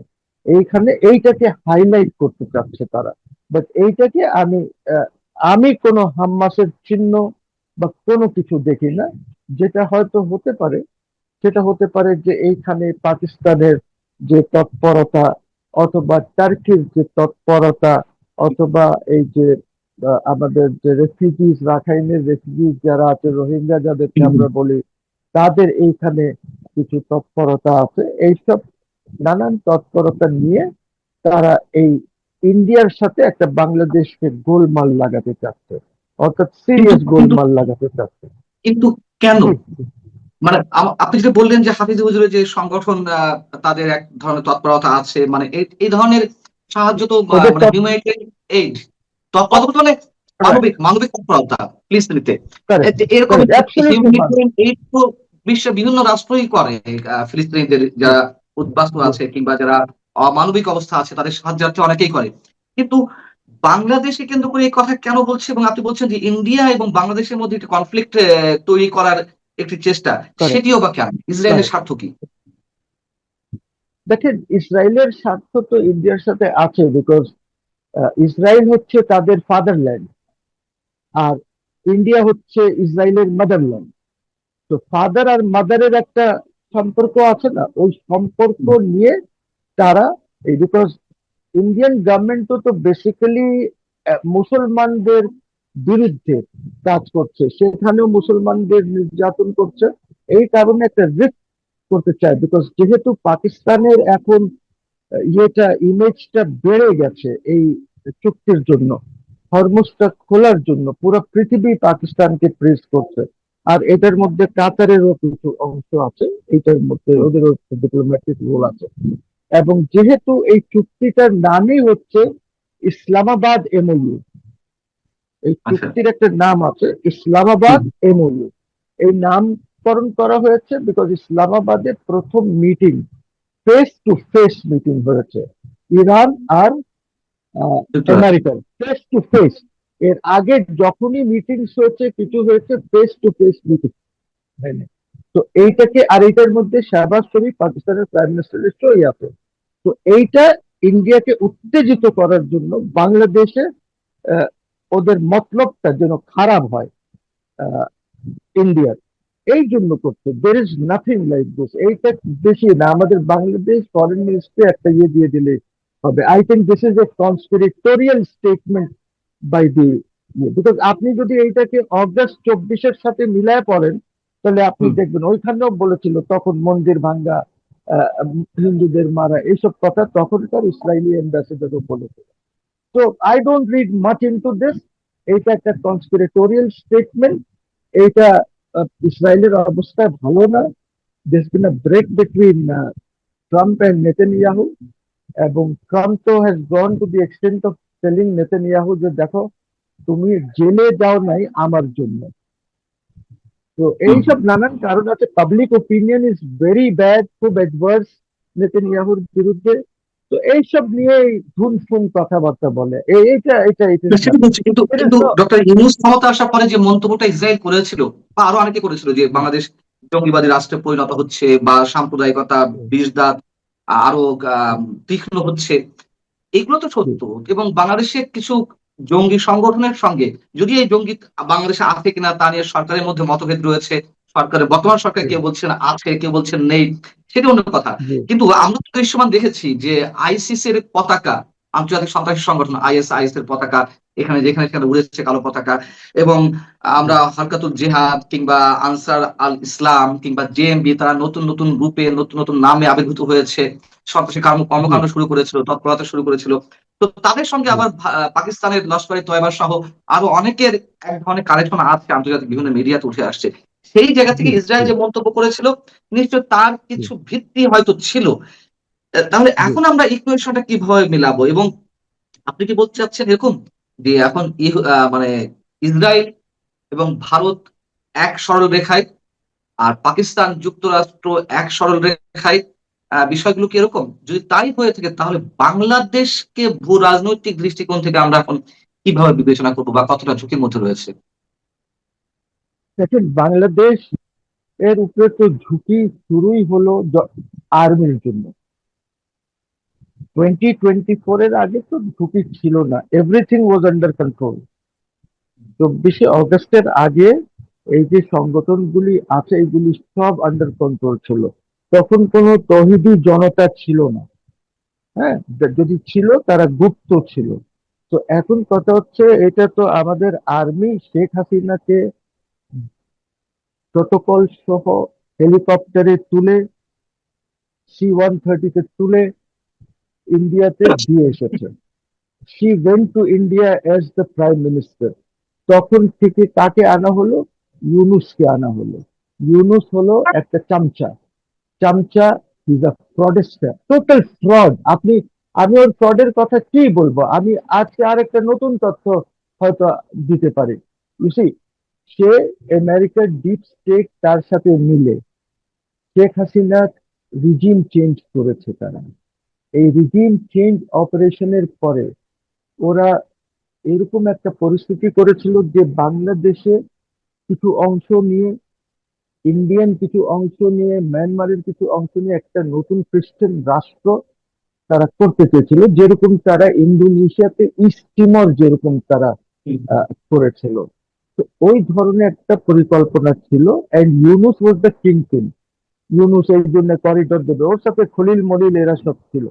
এইখানে এইটাকে হাইলাইট করতে চাচ্ছে তারা। বাট এইটাকে আমি কোনো হাম্মাসের চিহ্ন বা কোনো কিছু দেখি না। যেটা হয়তো হতে পারে, সেটা হতে পারে যে এইখানে পাকিস্তানের যে তৎপরতা, অথবা টার্কির যে তৎপরতা, অথবা এই যে আমাদের যে রেফিউজিস, রাখাইনের রেফিউজিস যারা আছে, রোহিঙ্গা যাদেরকে আমরা বলি, তাদের এইখানে কিছু তৎপরতা আছে। এইসব নানান তৎপরতা নিয়ে তারা এই ইন্ডিয়ার সাথে একটা বাংলাদেশকে গোলমাল লাগাতে চাচ্ছে, অর্থাৎ সিরিয়াস কিন্তু গোলমাল লাগাতে চাচ্ছে। কিন্তু কেন? মানে আপনি যেটা বললেন যে হাফিজ হুজুরের যে সংগঠন, তাদের এক ধরনের তৎপরতা আছে, মানে এই ধরনের সাহায্য তো ওদের মানে হিউম্যানিটেরিয়ান এইড তৎপরতা, মানে মানবিক তৎপরতা ফিলিস্তিনিতে। এরকম হিউম্যানিটেরিয়ান এইড তো বিশ্বের বিভিন্ন রাষ্ট্রই করে। ফিলিস্তিনিদের যারা উদ্বাস্তু আছে কিংবা যারা অমানবিক অবস্থা আছে তাদের সাহায্যার্থে অনেকেই করে। কিন্তু বাংলাদেশে কেন্দ্র করে এই কথা কেন বলছে? এবং আপনি বলছেন যে ইন্ডিয়া এবং বাংলাদেশের মধ্যে একটি কনফ্লিক্ট তৈরি করার একটি চেষ্টা, সেটিও বা কেন? ইসরায়েলের স্বার্থ কি? দেখেন, ইসরায়েলের স্বার্থ তো ইন্ডিয়ার সাথে আছে, বিকজ ইসরায়েল হচ্ছে তাদের ফাদারল্যান্ড, আর ইন্ডিয়া হচ্ছে ইসরায়েলের মাদারল্যান্ড। তো ফাদার আর মাদারের একটা সম্পর্ক আছে না, ওই সম্পর্ক নিয়ে তারা এই, বিকজ ইন্ডিয়ান গভর্নমেন্ট তো বেসিক্যালি মুসলমানদের বিরুদ্ধে কাজ করছে, সেখানেও মুসলমানদের নির্যাতন করছে। এই কারণে একটা রিস্ক করতে চায়, বিকজ যেহেতু পাকিস্তানের এখন ইমেজটা বেড়ে গেছে এই চুক্তির জন্য, হরমুজটা খোলার জন্য পুরো পৃথিবী পাকিস্তানকে প্রেস করছে। আর এটার মধ্যে কাতারেরও কিছু অংশ আছে, এটার মধ্যে ওদেরও ডিপ্লোম্যাটিক রোল আছে। এবং যেহেতু এই চুক্তিটার নামই হচ্ছে ইসলামাবাদ এমওইউ, এই চুক্তির একটা নাম আছে ইসলামাবাদ এমওইউ, এই নামকরণ করা হয়েছে বিকজ ইসলামাবাদে প্রথম meeting, face to face meeting হয়েছে ইরান আর আমেরিকার, ফেস টু ফেস। এর আগে যখনই মিটিংস হয়েছে, কিছু হয়েছে, ফেস টু ফেস মিটিং হয়নি। তো এইটাকে, আর এইটার মধ্যে শাহবাজ শরীফ পাকিস্তানের প্রাইম মিনিস্টারের সই আছে। তো এইটা ইন্ডিয়াকে উত্তেজিত করার জন্য বাংলাদেশে ওদের মতলবটা যেন খারাপ হয় ইন্ডিয়ার, এই জন্য করছে। There is nothing like this. এইটা বেশি না, আমাদের বাংলাদেশ ফরেন মিনিস্ট্রি একটা ইয়ে দিয়ে দিলে হবে। I think this is a conspiratorial statement by the, because আপনি যদি এইটাকে অগস্ট 24-এর সাথে মিলায় পড়েন, তাহলে আপনি দেখবেন ওইখানেও বলেছিল তখন মন্দির ভাঙ্গা, হিন্দুদের মারা, এইসব কথা তখনকার ইসরায়েলি অ্যাম্বাসেডারও বলেছিল। তো I don't read much into this. এইটা একটা কনস্পিরেটোরিয়াল স্টেটমেন্ট। এইটা ইসরায়েলের অবস্থা ভালো না। there's been a break between Trump and Netanyahu, এবং ট্রাম্প তো has gone to the extent of telling Netanyahu যে দেখো, তুমি জেলে যাও নাই আমার জন্য। তো এইসব নানান কারণ আছে। Public opinion is very bad, খুব অ্যাডভার্স নেতানিয়াহুর বিরুদ্ধে। তো এইসব নিয়ে ধুনফুন কথাবার্তা বলে, এইটা এটা কিন্তু ডক্টর ইউনূস ক্ষমতা আসার পরে যে মন্তব্যটা ইসরায়েল করেছিল বা আরো অনেকে করেছিল যে বাংলাদেশ জঙ্গিবাদী রাষ্ট্রে পরিণত হচ্ছে বা সাম্প্রদায়িকতা বিষদাঁত আরো তীক্ষ্ণ হচ্ছে, এগুলো তো সত্য। এবং বাংলাদেশের কিছু জঙ্গি সংগঠনের সঙ্গে, যদি এই জঙ্গি বাংলাদেশে আছে কিনা তা নিয়ে সরকারের মধ্যে মতভেদ রয়েছে, সরকারের বর্তমান সরকার কেউ বলছেন আছে, কেউ বলছেন নেই, সেটা অন্য কথা। কিন্তু আমরা তো দৃশ্যমান দেখেছি যে আইসিস এর পতাকা, আন্তর্জাতিক সন্ত্রাসী সংগঠন আইএস এর পতাকা এখানে যেখানে সেখানে উড়েছে কালো পতাকা। এবং আমরা হরকাতুল জিহাদ কিংবা আনসার আল ইসলাম কিংবা জেএমবি, তারা নতুন নতুন রূপে নতুন নতুন নামে আবির্ভূত হয়েছে, সন্ত্রাসী কর্মকাণ্ড শুরু করেছিল, তৎপরতা শুরু করেছিল। তো তাদের সঙ্গে আবার পাকিস্তানের লস্করে তয়বা সহ আরো অনেকের এক ধরনের কানেকশন আছে, আন্তর্জাতিক বিভিন্ন মিডিয়াতে উঠে আসছে। সেই জায়গা থেকে ইসরায়েল যে মন্তব্য করেছিল, নিশ্চয় তার কিছু ভিত্তি হয়তো ছিল। তাহলে এখন আমরা ইকুয়েশনটা কিভাবে মিলাবো? এবং আপনি কি বলতে চাচ্ছেন এরকম যে এখন মানে ইসরায়েল এবং ভারত এক সরল রেখায়, আর পাকিস্তান যুক্তরাষ্ট্র এক সরল রেখায়। বিষয়গুলো কি এরকম? যদি তাই হয়ে থাকে তাহলে বাংলাদেশকে ভূ রাজনৈতিক দৃষ্টিকোণ থেকে আমরা এখন কিভাবে বিবেচনা করবো বা কতটা ঝুঁকির মধ্যে রয়েছে? দেখেন, বাংলাদেশ এর উপরে তো ঝুঁকি শুরুই হলো আর্মির জন্য। 2024 আগে তো ঝুঁকি ছিল না, এভরিথিং ওয়াজ আন্ডার কন্ট্রোল। 24শে অগস্টের আগে এই যে সংগঠনগুলি আছে এগুলি সব আন্ডার কন্ট্রোল ছিল। তখন কোনো তৌহিদি জনতা ছিল না। হ্যাঁ, যদি ছিল তারা গুপ্ত ছিল। তো এখন কথা হচ্ছে, এটা তো আমাদের আর্মি শেখ হাসিনাকে প্রোটোকল সহ হেলিকপ্টারে তুলে, C-130 তে তুলে ইন্ডিয়াতে দিয়ে এসেছে। She went to India as the prime minister. তখন থেকে কাকে আনা হলো? ইউনূসকে আনা হলো। ইউনূস হলো একটা চামচা। চামচা, is a fraudster, total fraud. আমি ওর ফ্রডের কথা কি বলবো? আমি আজকে আরেকটা নতুন তথ্য হয়তো দিতে পারি। বুঝি, সে আমেরিকার ডিপ স্টেট তার সাথে মিলে শেখ হাসিনার রিজিম চেঞ্জ করেছে তারা। এই রিজিম চেঞ্জ অপারেশনের পরে ওরা এরকম একটা পরিস্থিতি করেছিল যে বাংলাদেশে কিছু অংশ নিয়ে, ইন্ডিয়ান কিছু অংশ নিয়ে, মায়ানমারের কিছু অংশ নিয়ে একটা নতুন খ্রিস্টান রাষ্ট্র তারা করতে চেয়েছিল, যেরকম তারা ইন্দোনেশিয়াতে ইস্ট তিমর যেরকম তারা করেছিল। তো ওই ধরনের একটা পরিকল্পনা ছিল, and Yunus was the kingpin. Yunus এই জন্য করিডোর দেবে, ওর সাথে খলিল মলিল এরা সব ছিল।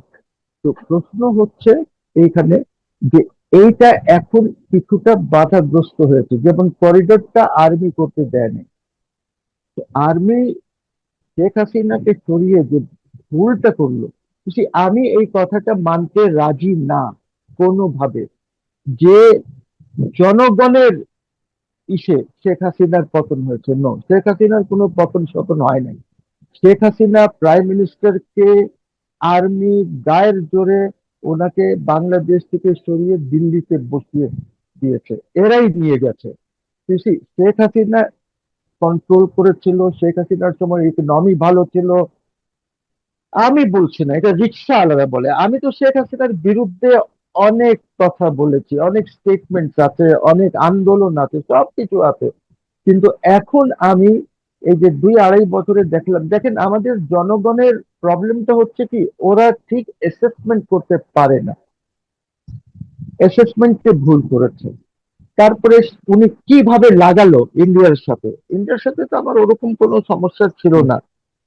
তো প্রশ্ন হচ্ছে এইখানে যে এইটা এখন কিছুটা বাধাগ্রস্ত হয়েছে, যেমন করিডোরটা আর্মি করতে দেয়নি। তো আর্মি শেখ হাসিনাকে সরিয়ে যে ভুলটা করলো, আমি এই কথাটা মানতে রাজি না কোনোভাবে, যে জনগণের ইসে শেখ হাসিনার পতন হয়েছে। নো, শেখ হাসিনার কোনো পতন স্বতন হয় নাই। শেখ হাসিনা প্রাইম মিনিস্টারকে আর্মি গায়ের জোরে ওনাকে বাংলাদেশ থেকে সরিয়ে দিল্লিতে বসিয়ে দিয়েছে, এরাই নিয়ে গেছে। শেখ হাসিনা কন্ট্রোল করেছিল, শেখ হাসিনার সময় ইকোনমি ভালো ছিল। আমি বলছি না, এটা রিক্সা আলাদা বলে। আমি তো শেখ হাসিনার বিরুদ্ধে অনেক কথা বলেছি, অনেক স্টেটমেন্ট আছে, অনেক আন্দোলন আছে, সবকিছু আছে। কিন্তু এখন আমি এই যে 2-2.5 বছরে দেখলাম, দেখেন আমাদের জনগণের প্রবলেমটা হচ্ছে কি, ওরা ঠিক অ্যাসেসমেন্ট করতে পারে না, অ্যাসেসমেন্টে ভুল করেছে। তারপরে উনি কিভাবে লাগালো ইন্ডিয়ার সাথে। ইন্ডিয়ার সাথে তো আমার ওরকম কোনো সমস্যা ছিল না।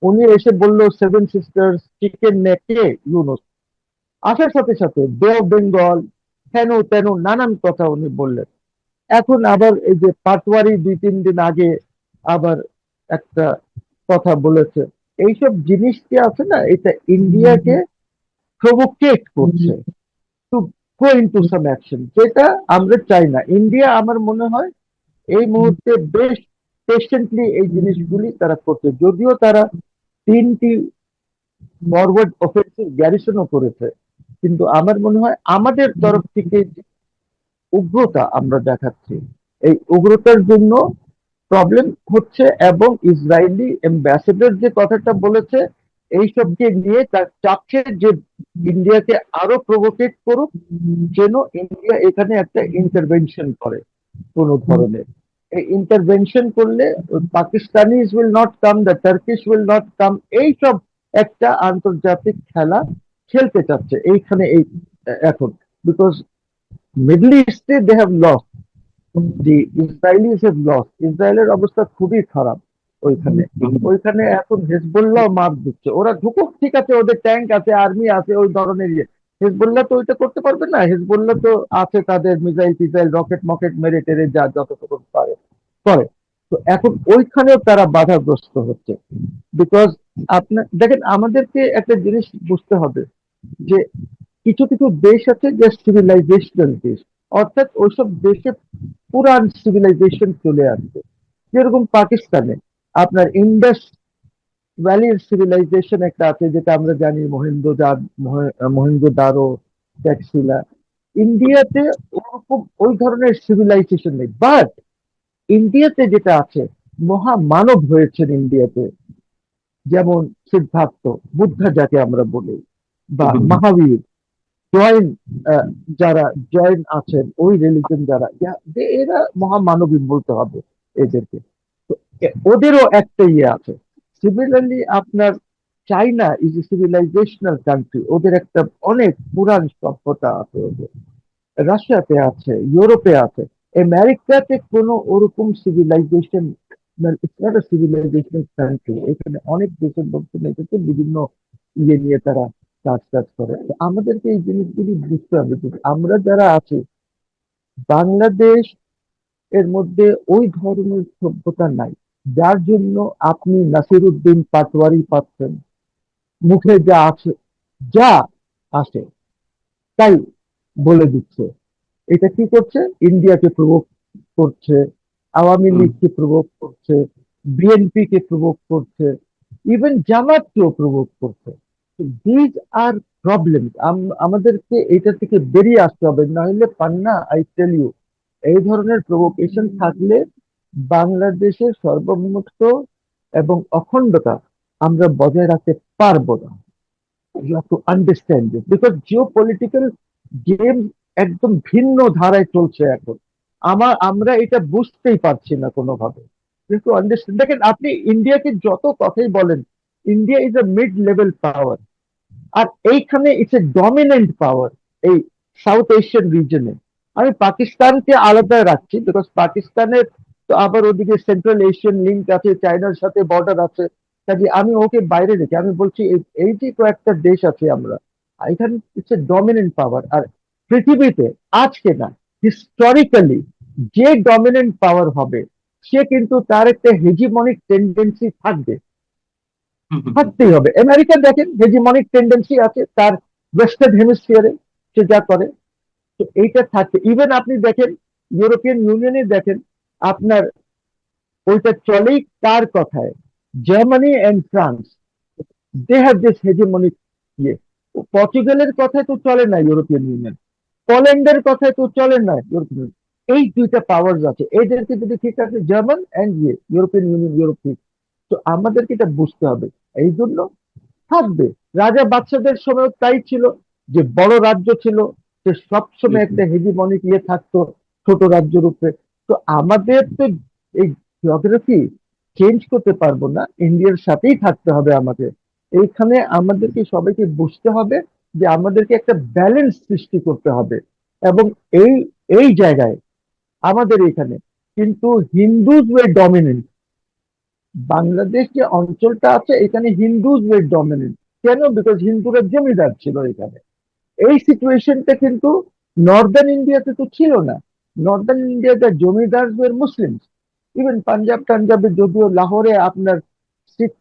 উনি এসে বলল সেভেন সিস্টার্স, চিকেন নেকে, ইউনুস আসার সাথে সাথে বে অফ বেঙ্গল, হেন তেন নানান কথা উনি বললেন। এখন আবার এই যে পাটওয়ারি 2-3 দিন আগে আবার একটা কথা বলেছে। এইসব জিনিস কি আছে না, এটা ইন্ডিয়াকে প্রভোকেট করছে to go into some action, যেটা আমরা চাই না। ইন্ডিয়া আমার মনে হয় এই মুহূর্তে বেশ পেশেন্টলি এই জিনিসগুলি তারা করছে, যদিও তারা 3টি ফরওয়ার্ড অফেন্সিভ গ্যারিসনও করেছে। কিন্তু আমার মনে হয় আমাদের তরফ থেকে যে উগ্রতা আমরা দেখাচ্ছি, এই উগ্রতার জন্য প্রবলেম হচ্ছে। এবং ইসরায়েলি অ্যাম্বাসেডর যে কথাটা বলেছে, এইসবকে নিয়ে তার চাচ্ছে যে ইন্ডিয়াকে আরো প্রভোকেট করুক, যেন ইন্ডিয়া এখানে একটা ইন্টারভেনশন করে কোন ধরনের। এই ইন্টারভেনশন করলে Pakistanis will not come, the Turkish will not come, এইসব একটা আন্তর্জাতিক খেলা খেলতে চাচ্ছে এইখানে এই এখন। বিকজ মিডল ইস্টে they have lost, the Israelis have lost. ইসরায়েলের অবস্থা খুবই খারাপ ওইখানে। ওইখানে এখন হেজবুল্লাহ মার দিচ্ছে। ওরা ঢুকুক, ঠিক আছে, ওদের ট্যাঙ্ক আছে, আর্মি আছে, ওই ধরনের ইয়ে। হেজবুল্লাহ তো ওইটা করতে পারবে না। হেজবুল্লাহ তো আছে, তাদের মিসাইল টিসাইল রকেট মকেট মেরে টেরে যা যতটুকু পারে করে। তো এখন ওইখানেও তারা বাধাগ্রস্ত হচ্ছে। বিকজ আপনার দেখেন, আমাদেরকে একটা জিনিস বুঝতে হবে যে কিছু কিছু দেশ আছে যে সিভিলাইজেশনাল দেশ, অর্থাৎ ওইসব দেশে পুরান সিভিলাইজেশন চলে আসছে। যেরকম পাকিস্তানে আপনার ইন্ডাস ভ্যালির সিভিলাইজেশন একটা আছে, যেটা আমরা জানি মহেঞ্জোদারো, ট্যাক্সিলা। ইন্ডিয়াতে ওরকম ওই ধরনের সিভিলাইজেশন নেই। বাট ইন্ডিয়াতে যেটা আছে, মহামানব হয়েছেন ইন্ডিয়াতে, যেমন সিদ্ধার্থ, বুদ্ধা যাকে আমরা বলি, বা মহাবীর, জৈন, যারা জৈন আছেন, ওই রিলিজন যারা, এরা মহামানবী বলতে হবে এদেরকে। তো ওদেরও একটা ইয়ে আছে। সিমিলারলি আপনার চাইনা ইজ এ সিভিলাইজেশনাল কান্ট্রি, ওদের একটা অনেক পুরান সভ্যতা আছে ওদের। রাশিয়াতে আছে, ইউরোপে আছে, আমেরিকাতে কোনো ওরকম civilisation, it's not a civilisational country. এখানে অনেক দেশের লোকজন এসেছে, বিভিন্ন ইয়ে নিয়ে তারা কাজ টাজ করে। তো আমাদেরকে এই জিনিসগুলি বুঝতে হবে যে আমরা যারা আছি বাংলাদেশ এর মধ্যে ওই ধরনের সভ্যতা নাই, যার জন্য আপনি নাসিরুদ্দিন পাটোয়ারি পাচ্ছেন, মুখে যা আছে, যা আসে তাই বলে দিচ্ছে। এটা কি করছে? ইন্ডিয়াকে প্রভোগ করছে, আওয়ামী লীগকে প্রভোগ করছে, বিএনপি কে প্রভোগ করছে, ইভেন জামাতকেও প্রভোগ করছে। These are problem. আমাদেরকে এটা থেকে বেরিয়ে আসতে হবে, নাহলে পান্না, আই টেল ইউ, এই ধরনের প্রভোকেশন থাকলে বাংলাদেশের সার্বভৌমত্ব এবং অখণ্ডতা আমরা বজায় রাখতে পারবো না। You have to understand this, because geopolitical game একদম ভিন্ন ধারায় চলছে এখন। আমরা এটা বুঝতেই পারছি না কোনোভাবে। কিন্তু আন্ডারস্ট্যান্ড, দেখেন আপনি ইন্ডিয়াকে যত কথাই বলেন, India is a mid level power, আর এইখানে ইটস এ ডমিনেন্ট পাওয়ার এই সাউথ এশিয়ান রিজনে। আমি পাকিস্তানকে আলাদা রাখছি, বিকজ পাকিস্তানের তো আবার ওদিকে সেন্ট্রাল এশিয়ান লিঙ্ক আছে, চায়নার সাথে বর্ডার আছে, কাজে আমি ওকে বাইরে রেখে আমি বলছি এই যে কয়েকটা দেশ আছে আমরা, এখানে ইটস এ ডমিনেন্ট পাওয়ার। আর পৃথিবীতে আজকে না, হিস্টোরিক্যালি যে ডমিনেন্ট পাওয়ার হবে, সে কিন্তু তার একটা হেজিমনিক টেন্ডেন্সি থাকবে, থাকতেই হবে। আমেরিকা দেখেন হেজিমনিক টেন্ডেন্সি আছে তার ওয়েস্টার্ন হেমিস্ফিয়ারে, সে যা করে। তো এইটা থাকছে। ইভেন আপনি দেখেন ইউরোপিয়ান ইউনিয়নে দেখেন আপনার ওইটা চলেই কার কথায়, Germany and France, they have this hegemonic ইয়ে। পর্তুগালের কথায় তো চলে না ইউরোপিয়ান ইউনিয়ন, পোল্যান্ডের কথায় তো চলে না ইউরোপিয়ান ইউনিয়ন। এই দুইটা পাওয়ার আছে, এদেরকে যদি ঠিক আছে German and European Union, European. তো আমাদেরকে এটা বুঝতে হবে। এই জন্য থাকবে, রাজা বাদশাদের সময় তাই ছিল, যে বড় রাজ্য ছিল, সে সবসময় একটা হেজিমনিক ইয়ে থাকতো ছোট রাজ্যের উপরে। তো আমাদের তো এই জিওগ্রাফি চেঞ্জ করতে পারবো না, ইন্ডিয়ার সাথেই থাকতে হবে আমাদের। এইখানে আমাদেরকে সবাইকে বুঝতে হবে যে আমাদেরকে একটা ব্যালেন্স সৃষ্টি করতে হবে। এবং এই এই জায়গায় আমাদের এখানে কিন্তু হিন্দুজ ওয়ে ডমিনেন্ট। বাংলাদেশ যে অঞ্চলটা আছে এখানে হিন্দুজ ওয়ে ডমিনেন্ট। কেন? বিকজ হিন্দুরা জমিদার ছিল এখানে। এই সিচুয়েশনটা কিন্তু নর্দার্ন ইন্ডিয়াতে তো ছিল না। নর্দার্ন ইন্ডিয়াতে জমিদার ওয়ে মুসলিম। ইভেন পাঞ্জাব টাঞ্জাবে, যদিও লাহোরে আপনার শিখ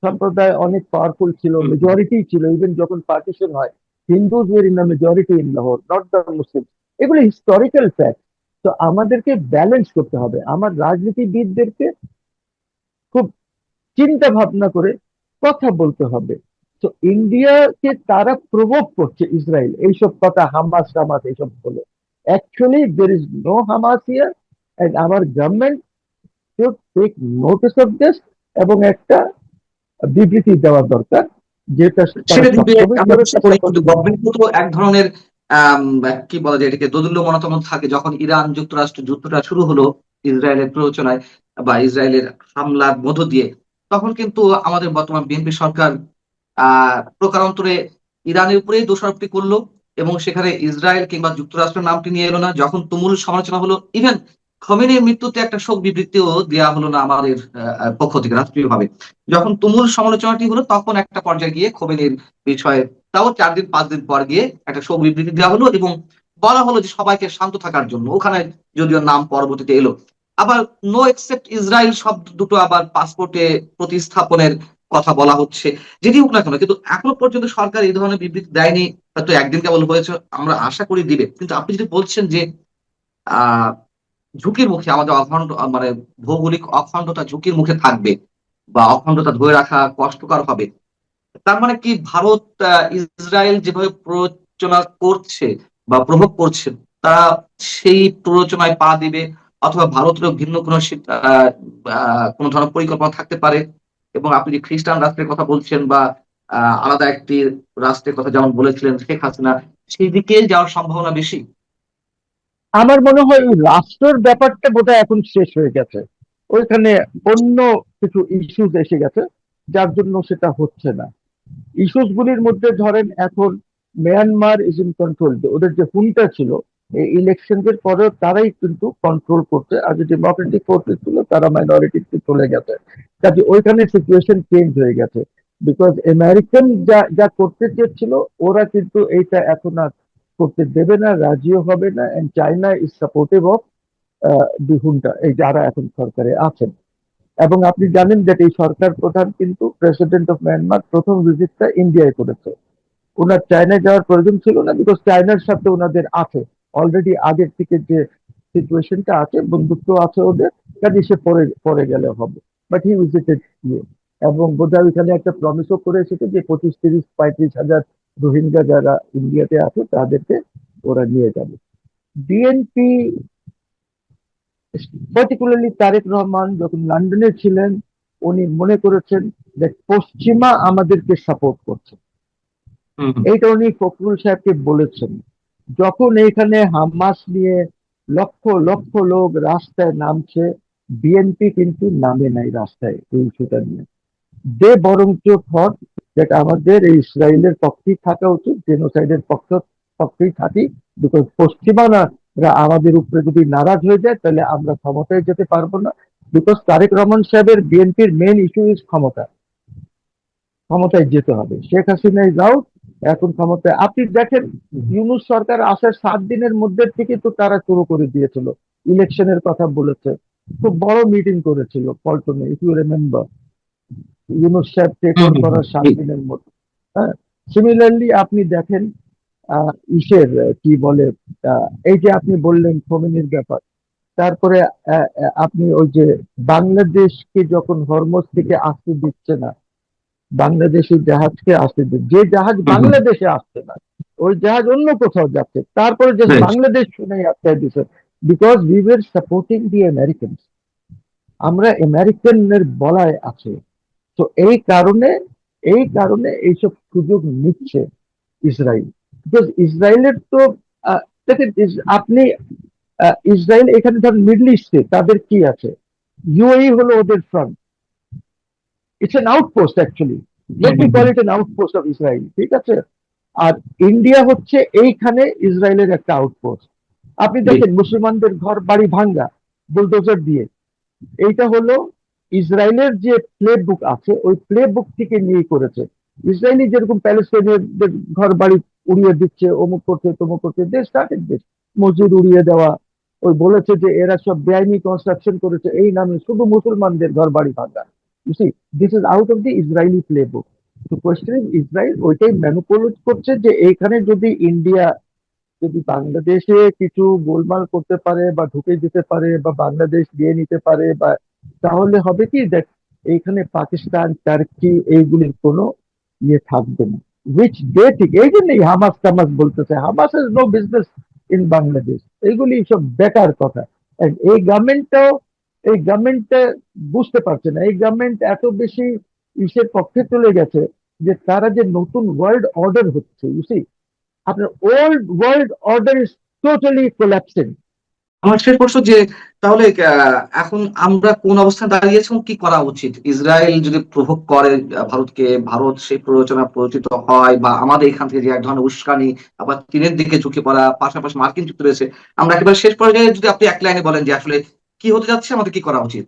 সম্প্রদায় অনেক পাওয়ারফুল ছিল, মেজরিটি ছিল। ইভেন যখন পার্টিশন হয়, Hindus were in the majority in Lahore, not the Muslim. এগুলো হিস্টোরিক্যাল ফ্যাক্ট। তো আমাদেরকে ব্যালেন্স করতে হবে, আমার রাজনীতিবিদদেরকে খুব চিন্তা ভাবনা করে কথা বলতে হবে। তো ইন্ডিয়াকে তারা প্রভোগ করছে, ইসরায়েল এইসব কথা, হামাস টামাস এইসব বলে। Actually there is no Hamas here, and our government should take notice of this এবং একটা বিবৃতি দেওয়া দরকার, যেটা তারা সেটা দিবে সবসময় আমরা করে, চেষ্টা করি, কিন্তু গভর্নমেন্ট তো এক ধরনের কি বলা যায় এটাকে, দোদুল্য মতামত থাকে। যখন ইরান যুক্তরাষ্ট্র যুদ্ধটা শুরু হলো ইসরায়েলের প্ররোচনায় বা ইসরায়েলের হামলার মধ্য দিয়ে, তখন কিন্তু আমাদের বর্তমান বিএনপি সরকার প্রকারান্তরে ইরানের উপরেই দোষারোপটি করলো এবং সেখানে ইসরায়েল কিংবা যুক্তরাষ্ট্রের নামটি নিয়ে এলো না। যখন তুমুল সমালোচনা হলো, ইভেন খমেনির মৃত্যুতে একটা শোক বিবৃতিও দেওয়া হলো না আমাদের পক্ষ থেকে রাষ্ট্রীয় ভাবে। যখন তুমুল সমালোচনাটি হলো তখন একটা পর্যায়ে গিয়ে খমেনির বিষয়ে তাও 4 দিন 5 দিন পর গিয়ে একটা শোক বিবৃতি দেওয়া হলো এবং বলা হলো যে সবাইকে শান্ত থাকার জন্য। ওখানে যদিও নাম পরবর্তীতে এলো। আবার নো এক্সেপ্ট ইসরায়েল শব্দ দুটো আবার পাসপোর্টে প্রতিস্থাপনের কথা বলা হচ্ছে। যেটি হোক না কেন, কিন্তু এখনো পর্যন্ত সরকার এই ধরনের বিবৃতি দেয়নি। হয়তো একদিন কেবল হয়েছে, আমরা আশা করি দিবে। কিন্তু আপনি যদি বলছেন যে আহ ঝুঁকির মুখে আমাদের অখণ্ড, মানে ভৌগোলিক অখণ্ডতা ঝুঁকির মুখে থাকবে বা অখণ্ডতা ধরে রাখা কষ্টকর হবে, তার মানে কি ভারত ইসরায়েল যেভাবে প্ররোচনা করছে বা প্রভোগ করছে, তারা সেই প্ররোচনায় পা দিবে, অথবা ভারতেরও ভিন্ন কোনো কোনো ধরনের পরিকল্পনা থাকতে পারে? এবং আপনি যে খ্রিস্টান রাষ্ট্রের কথা বলছেন বা আলাদা একটি রাষ্ট্রের কথা যেমন বলেছিলেন শেখ হাসিনা, সেই দিকে যাওয়ার সম্ভাবনা বেশি? আমার মনে হয় এই রাষ্ট্রের ব্যাপারটা বোধহয় এখন শেষ হয়ে গেছে। ওইখানে অন্য কিছু ইস্যুস এসে গেছে, যার জন্য সেটা হচ্ছে না। ইস্যুস গুলির মধ্যে ধরেন এখন মিয়ানমার ইজ ইন কন্ট্রোল, ওদের যে হুন্টা ছিল এই ইলেকশনের পরেও তারাই কিন্তু কন্ট্রোল করছে, আর যে ডেমোক্রেটিক ফোর্সেস ছিল তারা মাইনরিটিতে চলে গেছে। কাজে ওইখানে সিচুয়েশন চেঞ্জ হয়ে গেছে, বিকজ আমেরিকান যা যা করতে চেয়েছিল ওরা কিন্তু এইটা এখন আর করতে দেবে না, রাজিও হবে না। And China is supportive of the junta, এই যারা এখন সরকারে আছেন। এবং আপনি জানেন যে এই সরকার প্রধান কিন্তু প্রেসিডেন্ট অফ মিয়ানমার প্রথম ভিজিটটা ইন্ডিয়ায় করেছে। ওনার চায়নায় যাওয়ার প্রয়োজন ছিল না, বিকজ চায়নার সাথে ওনাদের আছে অলরেডি আগের থেকে যে সিচুয়েশনটা আছে, বন্ধুত্ব আছে ওদের, কাজে সে পরে পরে গেলে হবে। বাট হি ভিজিটেড ইয়ে, এবং বোধহয় এখানে একটা প্রমিসও করে এসেছে যে 25-30-35 হাজার রোহিঙ্গা যারা ইন্ডিয়াতে আছে তাদেরকে ওরা নিয়ে যাবে। বিএনপি, পার্টিকুলারলি তারেক রহমান যখন লন্ডনে ছিলেন, উনি মনে করেছেন যে পশ্চিমা আমাদেরকে সাপোর্ট করছে। এইটা উনি ফখরুল সাহেবকে বলেছেন। যখন এইখানে হামাস নিয়ে লক্ষ লক্ষ লোক রাস্তায় নামছে, বিএনপি কিন্তু নামে নাই রাস্তায় এই ইস্যুটা নিয়ে। দে বরঞ্চ থট যেটা আমাদের এই ইসরায়েলের পক্ষেই থাকা উচিত, জেনোসাইডের পক্ষেই থাকি, বিকজ পশ্চিমারা আমাদের উপরে যদি নারাজ হয়ে যায় তাহলে আমরা ক্ষমতায় যেতে পারবো না। বিকজ তারেক রহমান সাহেবের বিএনপির মেন ইস্যু ইজ ক্ষমতা, ক্ষমতায় যেতে হবে। শেখ হাসিনা ইজ আউট, এখন ক্ষমতায়। আপনি দেখেন ইউনূস সরকার আসার 7 দিনের মধ্যে থেকে তো তারা শুরু করে দিয়েছিল, ইলেকশনের কথা বলেছে, খুব বড় মিটিং করেছিল পল্টনে, ইফ ইউ রিমেম্বার, ইউনূস সাহেব টেক ওভার করার 7 দিনের মধ্যে। হ্যাঁ, সিমিলারলি আপনি দেখেন ইসের কি বলে, এই যে আপনি বললেন খোমেনির ব্যাপার, তারপরে আপনি ওই যে বাংলাদেশকে যখন হরমুজ থেকে আসতে দিচ্ছে না, বাংলাদেশের জাহাজকে আসতে দিচ্ছে, যে জাহাজ বাংলাদেশে আসছে না ওই জাহাজ অন্য কোথাও যাচ্ছে, তারপরে যে বাংলাদেশ শুনে আটকায় দিচ্ছে, because we were supporting the Americans, আমরা আমেরিকানের বলায় আছে। তো এই কারণে এইসব সুযোগ নিচ্ছে ইসরায়েল। বিকজ ইসরায়েলের তো দেখেন আপনি ইসরায়েল এখানে ধর মিডল ইস্টে তাদের কি আছে, ইউএই হলো ওদের front, it's an outpost actually, let me call it N outpost of Israel, ঠিক আছে। আর ইন্ডিয়া হচ্ছে এইখানে ইসরায়েলের একটা আউটপোস্ট। আপনি দেখেন মুসলমানদের ঘর বাড়ি ভাঙ্গা বুলডোজার দিয়ে, এইটা হলো ইসরায়েলের যে প্লে বুক আছে ওই প্লে বুক থেকে নিয়ে করেছে। ইসরায়েলি যেরকম প্যালেস্টাইনের ঘর বাড়ি উড়িয়ে দিচ্ছে, অমুক করছে তমুক করছে, দে স্টার্টেড দিস, মসজিদ উড়িয়ে দেওয়া, ওই বলেছে যে এরা সব বেআইনি কনস্ট্রাকশন করেছে এই নামে, শুধু মুসলমানদের ঘর বাড়ি ভাঙা। You see, this is out of the Israeli playbook. তো কোয়েশ্চেন ইজ ইসরায়েল ওইটাই ম্যানিপুলেট করছে যে এইখানে যদি ইন্ডিয়া যদি বাংলাদেশে কিছু গোলমাল করতে পারে বা ঢুকে যেতে পারে বা বাংলাদেশ দিয়ে নিতে পারে, বা তাহলে হবে কি দেখ এইখানে পাকিস্তান টার্কি এইগুলির কোনো ইয়ে থাকবে না, উইচ ডে ঠিক এই জন্যই হামাস টামাস বলতেছে, Hamas is no business in Bangladesh, এইগুলি সব বেকার কথা। And এই গভর্নমেন্টটা বুঝতে পারছে না, এই গভর্নমেন্ট এত বেশি ইসের পক্ষে চলে গেছে যে তারা যে নতুন ওয়ার্ল্ড অর্ডার হচ্ছে, ইউ সি, আপনার old world order is totally collapsing. আমার শেষ প্রশ্ন যে তাহলে এখন আমরা কোন অবস্থানে দাঁড়িয়েছি এবং কি করা উচিত? ইসরায়েল যদি প্রভোগ করে ভারতকে, ভারত সেই প্ররোচনা প্ররোচিত হয়, বা আমাদের এখান থেকে যে এক ধরনের উস্কানি আবার চীনের দিকে ঝুঁকে পড়া, পাশাপাশি মার্কিন যুক্তরাষ্ট্রে, আমরা একেবারে শেষ পর্যায়ে যদি আপনি এক লাইনে বলেন যে আসলে কি হতে যাচ্ছে, আমাদের কি করা উচিত?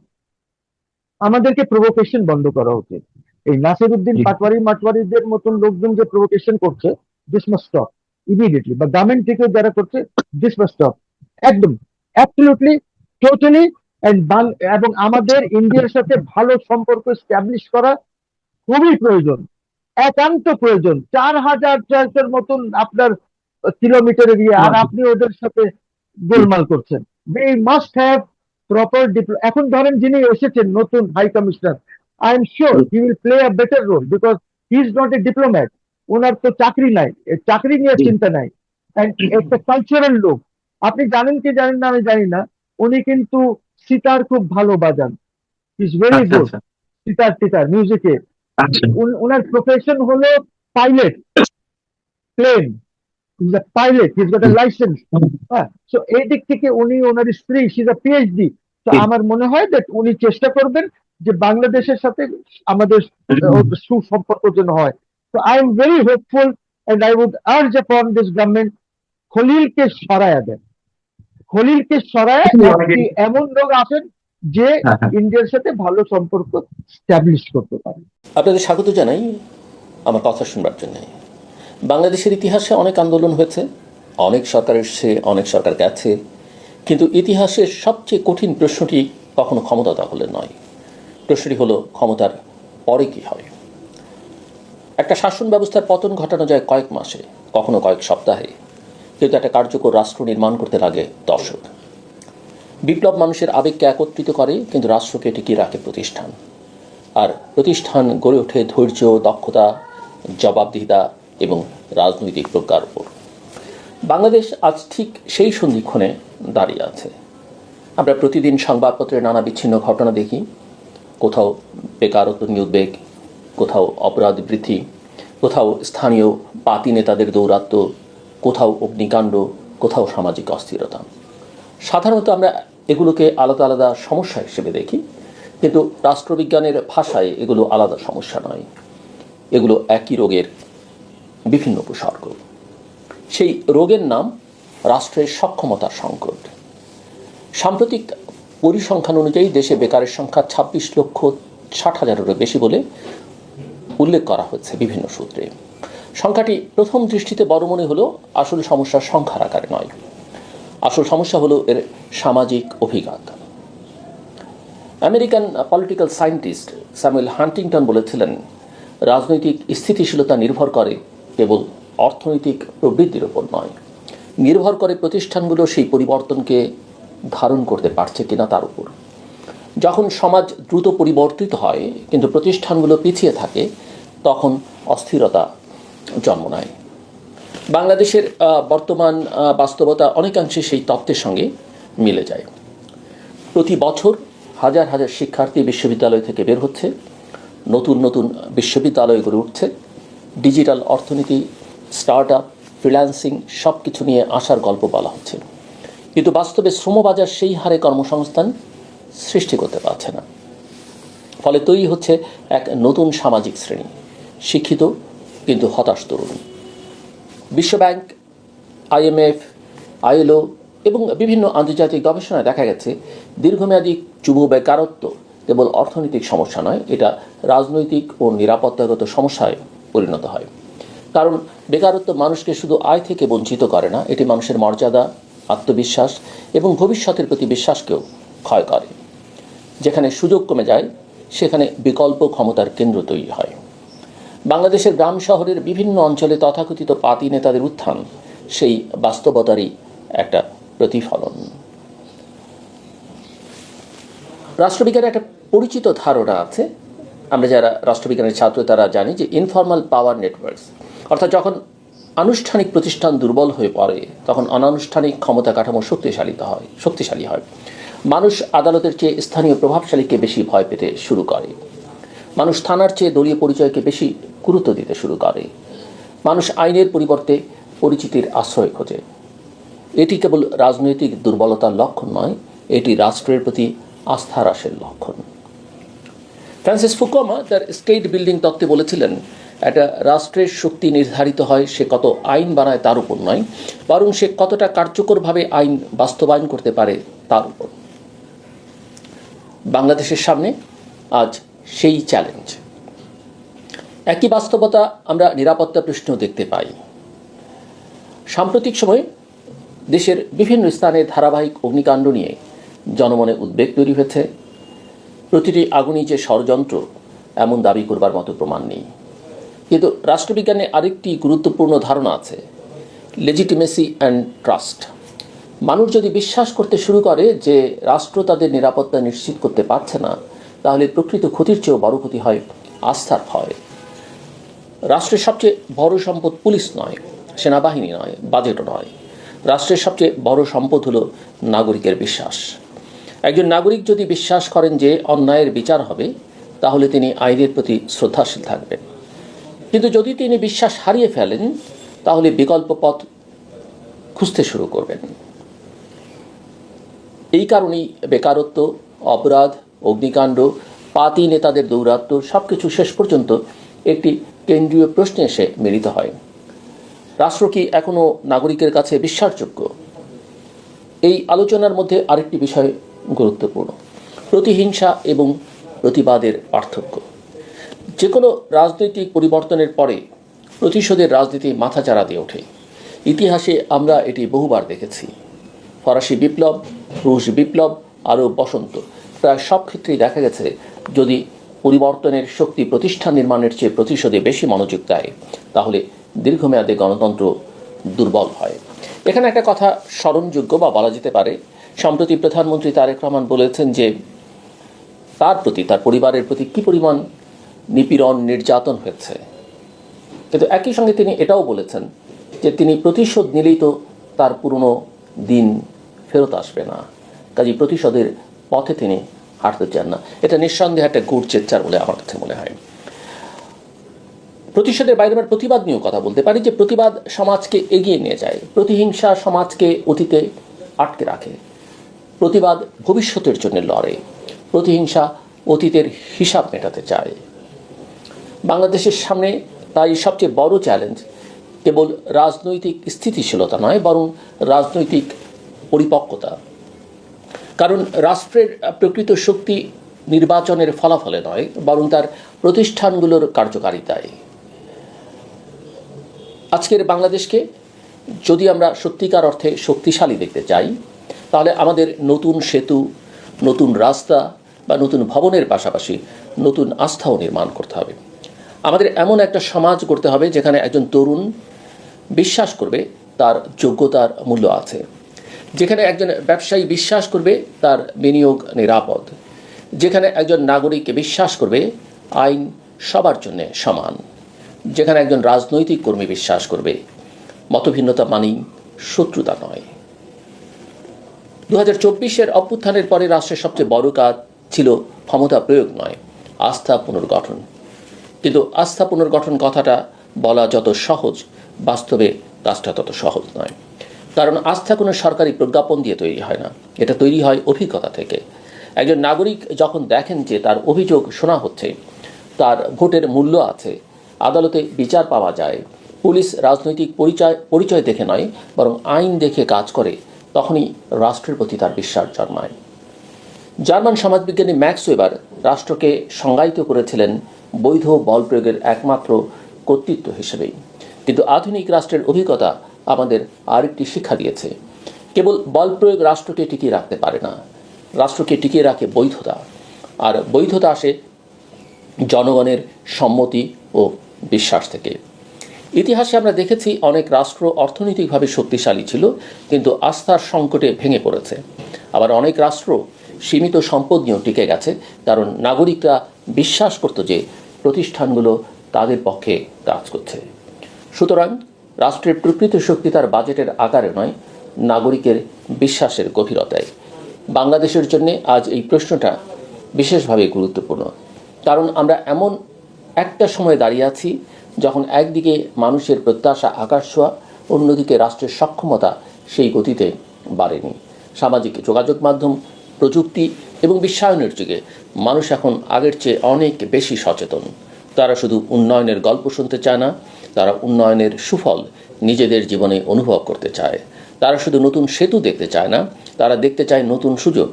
আমাদেরকে প্রভোকেশন বন্ধ করা উচিত। এই নাসিরউদ্দিন মাটওয়ারিদের মতন লোকজন যে প্রভোকেশন করছে, দিস মাস্ট স্টপ ইমিডিয়েটলি, বা গভর্নমেন্ট থেকে যারা করছে, দিস মাস্ট স্টপ একদম, অ্যাবসলিউটলি, টোটালি। এবং আমাদের ইন্ডিয়ার সাথে ভালো সম্পর্ক এস্টাবলিশ করা খুবই প্রয়োজন, একান্ত প্রয়োজন। 4,000 মতন আপনার কিলোমিটার এরিয়া, আর আপনি ওদের সাথে গোলমাল করছেন। they must have proper এখন ধরেন যিনি এসেছেন নতুন high commissioner, I am sure he will play a better role, because he is not a diplomat, ওনার তো চাকরি নাই, চাকরি নিয়ে চিন্তা নাই, একটা কালচারাল লোক। আপনি জানেন কি জানেন না আমি জানি না, উনি কিন্তু সিতার খুব ভালো বাজান, ইজ ভেরি আচ্ছা গুড আচ্ছা সিতার মিউজিকে। আচ্ছা ওনার প্রফেশন হলো pilot, plane, is a pilot, he's got a licence. হ্যাঁ, সো এই দিক থেকে উনি, ওনার স্ত্রী, শি ইজ আ পিএইচডি। তো আমার মনে হয় যে উনি চেষ্টা করবেন যে বাংলাদেশের সাথে আমাদের সুসম্পর্ক যেন হয়। তো I am very hopeful and I would urge upon this government খলিলকে সরায়া দেন, খলিলকে সরায় একটি এমন লোক আসেন যে হ্যাঁ হ্যাঁ ইন্ডিয়ার সাথে ভালো সম্পর্ক স্ট্যাবলিশ করতে পারে। আপনাদের স্বাগত জানাই আমার কথা শুনবার জন্য। বাংলাদেশের ইতিহাসে অনেক আন্দোলন হয়েছে, অনেক সরকার এসছে, অনেক সরকার গেছে, কিন্তু ইতিহাসের সবচেয়ে কঠিন প্রশ্নটি কখনো ক্ষমতা দখলের নয়। প্রশ্নটি হলো ক্ষমতার পরে কি হয়। একটা শাসন ব্যবস্থার পতন ঘটানো যায় কয়েক মাসে, কখনো কয়েক সপ্তাহে, কিন্তু একটা কার্যকর রাষ্ট্র নির্মাণ করতে লাগে দশক। বিপ্লব মানুষের আবেগকে একত্রিত করে, কিন্তু রাষ্ট্রকে টিকিয়ে রাখে প্রতিষ্ঠান। আর প্রতিষ্ঠান গড়ে ওঠে ধৈর্য, দক্ষতা, জবাবদিহিতা এবং রাজনৈতিক প্রজ্ঞার উপর। বাংলাদেশ আজ ঠিক সেই সন্ধিক্ষণে দাঁড়িয়ে আছে। আমরা প্রতিদিন সংবাদপত্রে নানা বিচ্ছিন্ন ঘটনা দেখি, কোথাও বেকারত্ব নিয়ে উদ্বেগ, কোথাও অপরাধ বৃদ্ধি, কোথাও স্থানীয় পাতি নেতাদের দৌরাত্ম্য, কোথাও অগ্নিকাণ্ড, কোথাও সামাজিক অস্থিরতা। সাধারণত আমরা এগুলোকে আলাদা আলাদা সমস্যা হিসেবে দেখি, কিন্তু রাষ্ট্রবিজ্ঞানের ভাষায় এগুলো আলাদা সমস্যা নয়, এগুলো একই রোগের বিভিন্ন উপসর্গ। সেই রোগের নাম রাষ্ট্রের সক্ষমতার সংকট। সাম্প্রতিক পরিসংখ্যান অনুযায়ী দেশে বেকারের সংখ্যা 26,60,000-এরও বেশি বলে উল্লেখ করা হচ্ছে বিভিন্ন সূত্রে। সংখ্যাটি প্রথম দৃষ্টিতে বড় মনে হলো, আসল সমস্যার সংখ্যার আকারে নয়। আসল সমস্যা হলো এর সামাজিক অভিঘাত। American political scientist Samuel Huntington বলেছিলেন, রাজনৈতিক স্থিতিশীলতা নির্ভর করে কেবল অর্থনৈতিক প্রবৃদ্ধির উপর নয়, নির্ভর করে প্রতিষ্ঠানগুলো সেই পরিবর্তনকে ধারণ করতে পারছে কিনা তার উপর। যখন সমাজ দ্রুত পরিবর্তিত হয় কিন্তু প্রতিষ্ঠানগুলো পিছিয়ে থাকে, তখন অস্থিরতা জন্ম নেয়। বাংলাদেশের বর্তমান বাস্তবতা অনেকাংশে সেই তত্ত্বের সঙ্গে মিলে যায়। প্রতি বছর হাজার হাজার শিক্ষার্থী বিশ্ববিদ্যালয় থেকে বের হচ্ছে, নতুন নতুন বিশ্ববিদ্যালয় গড়ে উঠছে, ডিজিটাল অর্থনীতি, স্টার্ট আপ, ফ্রিল্যান্সিং সব কিছু নিয়ে আসার গল্প বলা হচ্ছে, কিন্তু বাস্তবে শ্রমবাজার সেই হারে কর্মসংস্থান সৃষ্টি করতে পারছে না। ফলে তৈরি হচ্ছে এক নতুন সামাজিক শ্রেণী, শিক্ষিত কিন্তু হতাশ তরুণ। বিশ্বব্যাংক, IMF, ILO এবং বিভিন্ন আন্তর্জাতিক গবেষণায় দেখা গেছে, দীর্ঘমেয়াদী যুব বেকারত্ব কেবল অর্থনৈতিক সমস্যা নয়, এটা রাজনৈতিক ও নিরাপত্তাগত সমস্যায় পরিণত হয়। কারণ বেকারত্ব মানুষকে শুধু আয় থেকে বঞ্চিত করে না, এটি মানুষের মর্যাদা, আত্মবিশ্বাস এবং ভবিষ্যতের প্রতি বিশ্বাসকেও ক্ষয় করে। যেখানে সুযোগ কমে যায়, সেখানে বিকল্প ক্ষমতার কেন্দ্র তৈরি হয়। বাংলাদেশের গ্রাম শহরের বিভিন্ন অঞ্চলে তথাকথিত পাতি নেতাদের উত্থান সেই বাস্তবতারই একটা প্রতিফলন। রাষ্ট্রবিজ্ঞানের একটা পরিচিত ধারণা আছে, আমরা যারা রাষ্ট্রবিজ্ঞানের ছাত্র তারা জানি যে ইনফর্মাল পাওয়ার নেটওয়ার্কস, অর্থাৎ যখন আনুষ্ঠানিক প্রতিষ্ঠান দুর্বল হয়ে পড়ে তখন অনানুষ্ঠানিক ক্ষমতা কাঠামো শক্তিশালী হয়। মানুষ আদালতের চেয়ে স্থানীয় প্রভাবশালীকে বেশি ভয় পেতে শুরু করে, মানুষ থানার চেয়ে দলীয় পরিচয়কে বেশি গুরুত্ব দিতে শুরু করে, মানুষ আইনের পরিবর্তে পরিচিতির আশ্রয় খোঁজে। এটি কেবল রাজনৈতিক দুর্বলতার লক্ষণ নয়, এটি রাষ্ট্রের প্রতি আস্থা হ্রাসের লক্ষণ। ফ্রান্সিস ফুকুয়ামা তার স্টেট বিল্ডিং তত্ত্বে বলেছিলেন, একটা রাষ্ট্রের শক্তি নির্ধারিত হয় সে কত আইন বানায় তার উপর নয়, বরং সে কতটা কার্যকরভাবে আইন বাস্তবায়ন করতে পারে তার উপর। বাংলাদেশের সামনে আজ সেই চ্যালেঞ্জ। একই বাস্তবতা আমরা নিরাপত্তা প্রশ্নেও দেখতে পাই। সাম্প্রতিক সময়ে দেশের বিভিন্ন স্থানে ধারাবাহিক অগ্নিকাণ্ড নিয়ে জনমনে উদ্বেগ তৈরি হয়েছে। প্রতিটি আগুনই যে ষড়যন্ত্র এমন দাবি করবার মতো প্রমাণ নেই, কিন্তু রাষ্ট্রবিজ্ঞানে আরেকটি গুরুত্বপূর্ণ ধারণা আছে, লেজিটিমেসি অ্যান্ড ট্রাস্ট। মানুষ যদি বিশ্বাস করতে শুরু করে যে রাষ্ট্র তাদের নিরাপত্তা নিশ্চিত করতে পারছে না, তাহলে প্রকৃত ক্ষতির চেয়েও বড় ক্ষতি হয় আস্থার ভয়। রাষ্ট্রের সবচেয়ে বড় সম্পদ পুলিশ নয়, সেনাবাহিনী নয়, বাজেটও নয়। রাষ্ট্রের সবচেয়ে বড় সম্পদ হলো নাগরিকের বিশ্বাস। একজন নাগরিক যদি বিশ্বাস করেন যে অন্যায়ের বিচার হবে, তাহলে তিনি আইনের প্রতি শ্রদ্ধাশীল থাকবেন। কিন্তু যদি তিনি বিশ্বাস হারিয়ে ফেলেন, তাহলে বিকল্প পথ খুঁজতে শুরু করবেন। এই কারণেই বেকারত্ব, অপরাধ, অগ্নিকাণ্ড, পাতি নেতাদের দৌরাত্ম্য সবকিছু শেষ পর্যন্ত একটি কেন্দ্রীয় প্রশ্নে এসে মিলিত হয়: রাষ্ট্র কি এখনো নাগরিকের কাছে বিশ্বাসযোগ্য? এই আলোচনার মধ্যে আরেকটি বিষয় গুরুত্বপূর্ণ: প্রতিহিংসা এবং প্রতিবাদের পার্থক্য। যে কোনো রাজনৈতিক পরিবর্তনের পরে প্রতিশোধের রাজনীতি মাথাচাড়া দিয়ে ওঠে। ইতিহাসে আমরা এটি বহুবার দেখেছি। ফরাসি বিপ্লব, রুশ বিপ্লব, আরব বসন্ত, প্রায় সব ক্ষেত্রেই দেখা গেছে যদি পরিবর্তনের শক্তি প্রতিষ্ঠান নির্মাণের চেয়ে প্রতিশোধে বেশি মনোযোগ দেয়, তাহলে দীর্ঘমেয়াদে গণতন্ত্র দুর্বল হয়। এখানে একটা কথা স্মরণযোগ্য বা বলা যেতে পারে, সম্প্রতি প্রধানমন্ত্রী তারেক রহমান বলেছেন যে তার প্রতি, তার পরিবারের প্রতি কী পরিমাণ নিপীড়ন, নির্যাতন হয়েছে। কিন্তু একই সঙ্গে তিনি এটাও বলেছেন যে তিনি প্রতিশোধ নিলেই তো তার পুরনো দিন ফেরত আসবে না, কাজেই প্রতিশোধের পথে তিনি হাঁটতে চান না। এটা নিঃসন্দেহে একটা গুড় চেচ্চার বলে আমার কাছে মনে হয়। প্রতিশোধের বাইরে আমরা প্রতিবাদ নিয়েও কথা বলতে পারি, যে প্রতিবাদ সমাজকে এগিয়ে নিয়ে যায়, প্রতিহিংসা সমাজকে অতীতে আটকে রাখে। প্রতিবাদ ভবিষ্যতের জন্য লড়ে, প্রতিহিংসা অতীতের হিসাব মেটাতে চায়। বাংলাদেশের সামনে তাই সবচেয়ে বড় চ্যালেঞ্জ কেবল রাজনৈতিক স্থিতিশীলতা নয়, বরং রাজনৈতিক পরিপক্কতা। কারণ রাষ্ট্রের প্রকৃত শক্তি নির্বাচনের ফলাফলে নয়, বরং তার প্রতিষ্ঠানগুলোর কার্যকারিতায়। আজকের বাংলাদেশকে যদি আমরা সত্যিকার অর্থে শক্তিশালী দেখতে চাই, তাহলে আমাদের নতুন সেতু, নতুন রাস্তা বা নতুন ভবনের পাশাপাশি নতুন আস্থাও নির্মাণ করতে হবে। আমাদের এমন একটা সমাজ করতে হবে যেখানে একজন তরুণ বিশ্বাস করবে তার যোগ্যতার মূল্য আছে, যেখানে একজন ব্যবসায়ী বিশ্বাস করবে তার বিনিয়োগ নিরাপদ, যেখানে একজন নাগরিক বিশ্বাস করবে আইন সবার জন্য সমান, যেখানে একজন রাজনৈতিক কর্মী বিশ্বাস করবে মতভিন্নতা মানেই শত্রুতা নয়। 2024-এর অভ্যুত্থানের পরে রাষ্ট্রের সবচেয়ে বড় কাজ ছিল ক্ষমতা প্রয়োগ নয়, আস্থা পুনর্গঠন। কিন্তু আস্থা পুনর্গঠন কথাটা বলা যত সহজ, বাস্তবে কাজটা তত সহজ নয়। কারণ আস্থা কোনো সরকারি প্রজ্ঞাপন দিয়ে তৈরি হয় না, এটা তৈরি হয় অভিজ্ঞতা থেকে। একজন নাগরিক যখন দেখেন যে তার অভিযোগ শোনা হচ্ছে, তার ভোটের মূল্য আছে, আদালতে বিচার পাওয়া যায়, পুলিশ রাজনৈতিক পরিচয় দেখে নয় বরং আইন দেখে কাজ করে, তখনই রাষ্ট্রের প্রতি তার বিশ্বাস জন্মায়। জার্মান সমাজবিজ্ঞানী ম্যাক্স ওয়েবার রাষ্ট্রকে সংজ্ঞায়িত করেছিলেন বৈধ বল প্রয়োগের একমাত্র কর্তৃত্ব হিসেবেই। কিন্তু আধুনিক রাষ্ট্রের অভিজ্ঞতা আমাদের আরেকটি শিক্ষা দিয়েছে, কেবল বল প্রয়োগ রাষ্ট্রকে টিকিয়ে রাখতে পারে না, রাষ্ট্রকে টিকিয়ে রাখে বৈধতা। আর বৈধতা আসে জনগণের সম্মতি ও বিশ্বাস থেকে। ইতিহাসে আমরা দেখেছি অনেক রাষ্ট্র অর্থনৈতিকভাবে শক্তিশালী ছিল, কিন্তু আস্থার সংকটে ভেঙে পড়েছে। আবার অনেক রাষ্ট্র সীমিত সম্পদ নিয়েও টিকে গেছে, কারণ নাগরিকরা বিশ্বাস করত যে প্রতিষ্ঠানগুলো তাদের পক্ষে কাজ করছে। সুতরাং রাষ্ট্রের প্রকৃত শক্তি তার বাজেটের আকারে নয়, নাগরিকের বিশ্বাসের গভীরতায়। বাংলাদেশের জন্য আজ এই প্রশ্নটা বিশেষভাবে গুরুত্বপূর্ণ, কারণ আমরা এমন একটা সময় দাঁড়িয়ে আছি যখন একদিকে মানুষের প্রত্যাশা আকাশ ছোঁয়া, অন্যদিকে রাষ্ট্রের সক্ষমতা সেই গতিতে বাড়েনি। সামাজিক যোগাযোগ মাধ্যম, প্রযুক্তি এবং বিশ্বায়নের যুগে মানুষ এখন আগের চেয়ে অনেক বেশি সচেতন। তারা শুধু উন্নয়নের গল্প শুনতে চায় না, তারা উন্নয়নের সুফল নিজেদের জীবনে অনুভব করতে চায়। তারা শুধু নতুন সেতু দেখতে চায় না, তারা দেখতে চায় নতুন সুযোগ।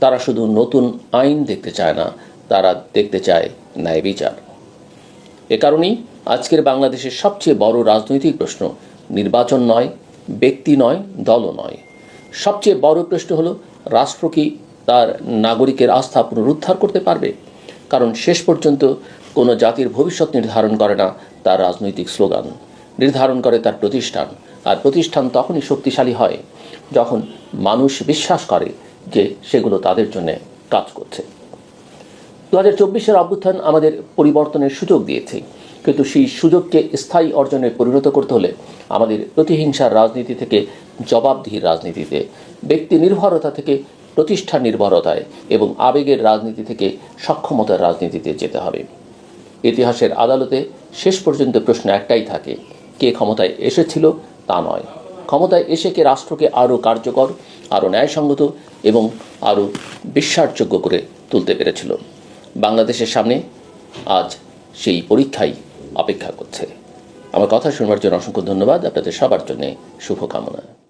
তারা শুধু নতুন আইন দেখতে চায় না, তারা দেখতে চায় ন্যায় বিচার। এ কারণেই আজকের বাংলাদেশের সবচেয়ে বড় রাজনৈতিক প্রশ্ন নির্বাচন নয়, ব্যক্তি নয়, দলও নয়। সবচেয়ে বড় প্রশ্ন হলো রাষ্ট্র কি তার নাগরিকের আস্থা পুনরুদ্ধার করতে পারবে? কারণ শেষ পর্যন্ত কোনো জাতির ভবিষ্যৎ নির্ধারণ করে না তার রাজনৈতিক স্লোগান, নির্ধারণ করে তার প্রতিষ্ঠান। আর প্রতিষ্ঠান তখনই শক্তিশালী হয় যখন মানুষ বিশ্বাস করে যে সেগুলো তাদের জন্য কাজ করছে। 2024-এর অভ্যুত্থান আমাদের পরিবর্তনের সুযোগ দিয়েছে, কিন্তু সেই সুযোগকে স্থায়ী অর্জনে পরিণত করতে হলে আমাদের প্রতিহিংসার রাজনীতি থেকে জবাবদিহির রাজনীতিতে, ব্যক্তি নির্ভরতা থেকে প্রতিষ্ঠান নির্ভরতায় এবং আবেগের রাজনীতি থেকে সক্ষমতার রাজনীতিতে যেতে হবে। ইতিহাসের আদালতে শেষ পর্যন্ত প্রশ্ন একটাই থাকে, কে ক্ষমতায় এসেছিল তা নয়, ক্ষমতায় এসে কে রাষ্ট্রকে আরও কার্যকর, আরও ন্যায়সঙ্গত এবং আরও বিশ্বাসযোগ্য করে তুলতে পেরেছিল। বাংলাদেশের সামনে আজ সেই পরীক্ষাই অপেক্ষা করছে। আমার কথা শুনবার জন্য অসংখ্য ধন্যবাদ। আপনাদের সবার জন্য শুভকামনা।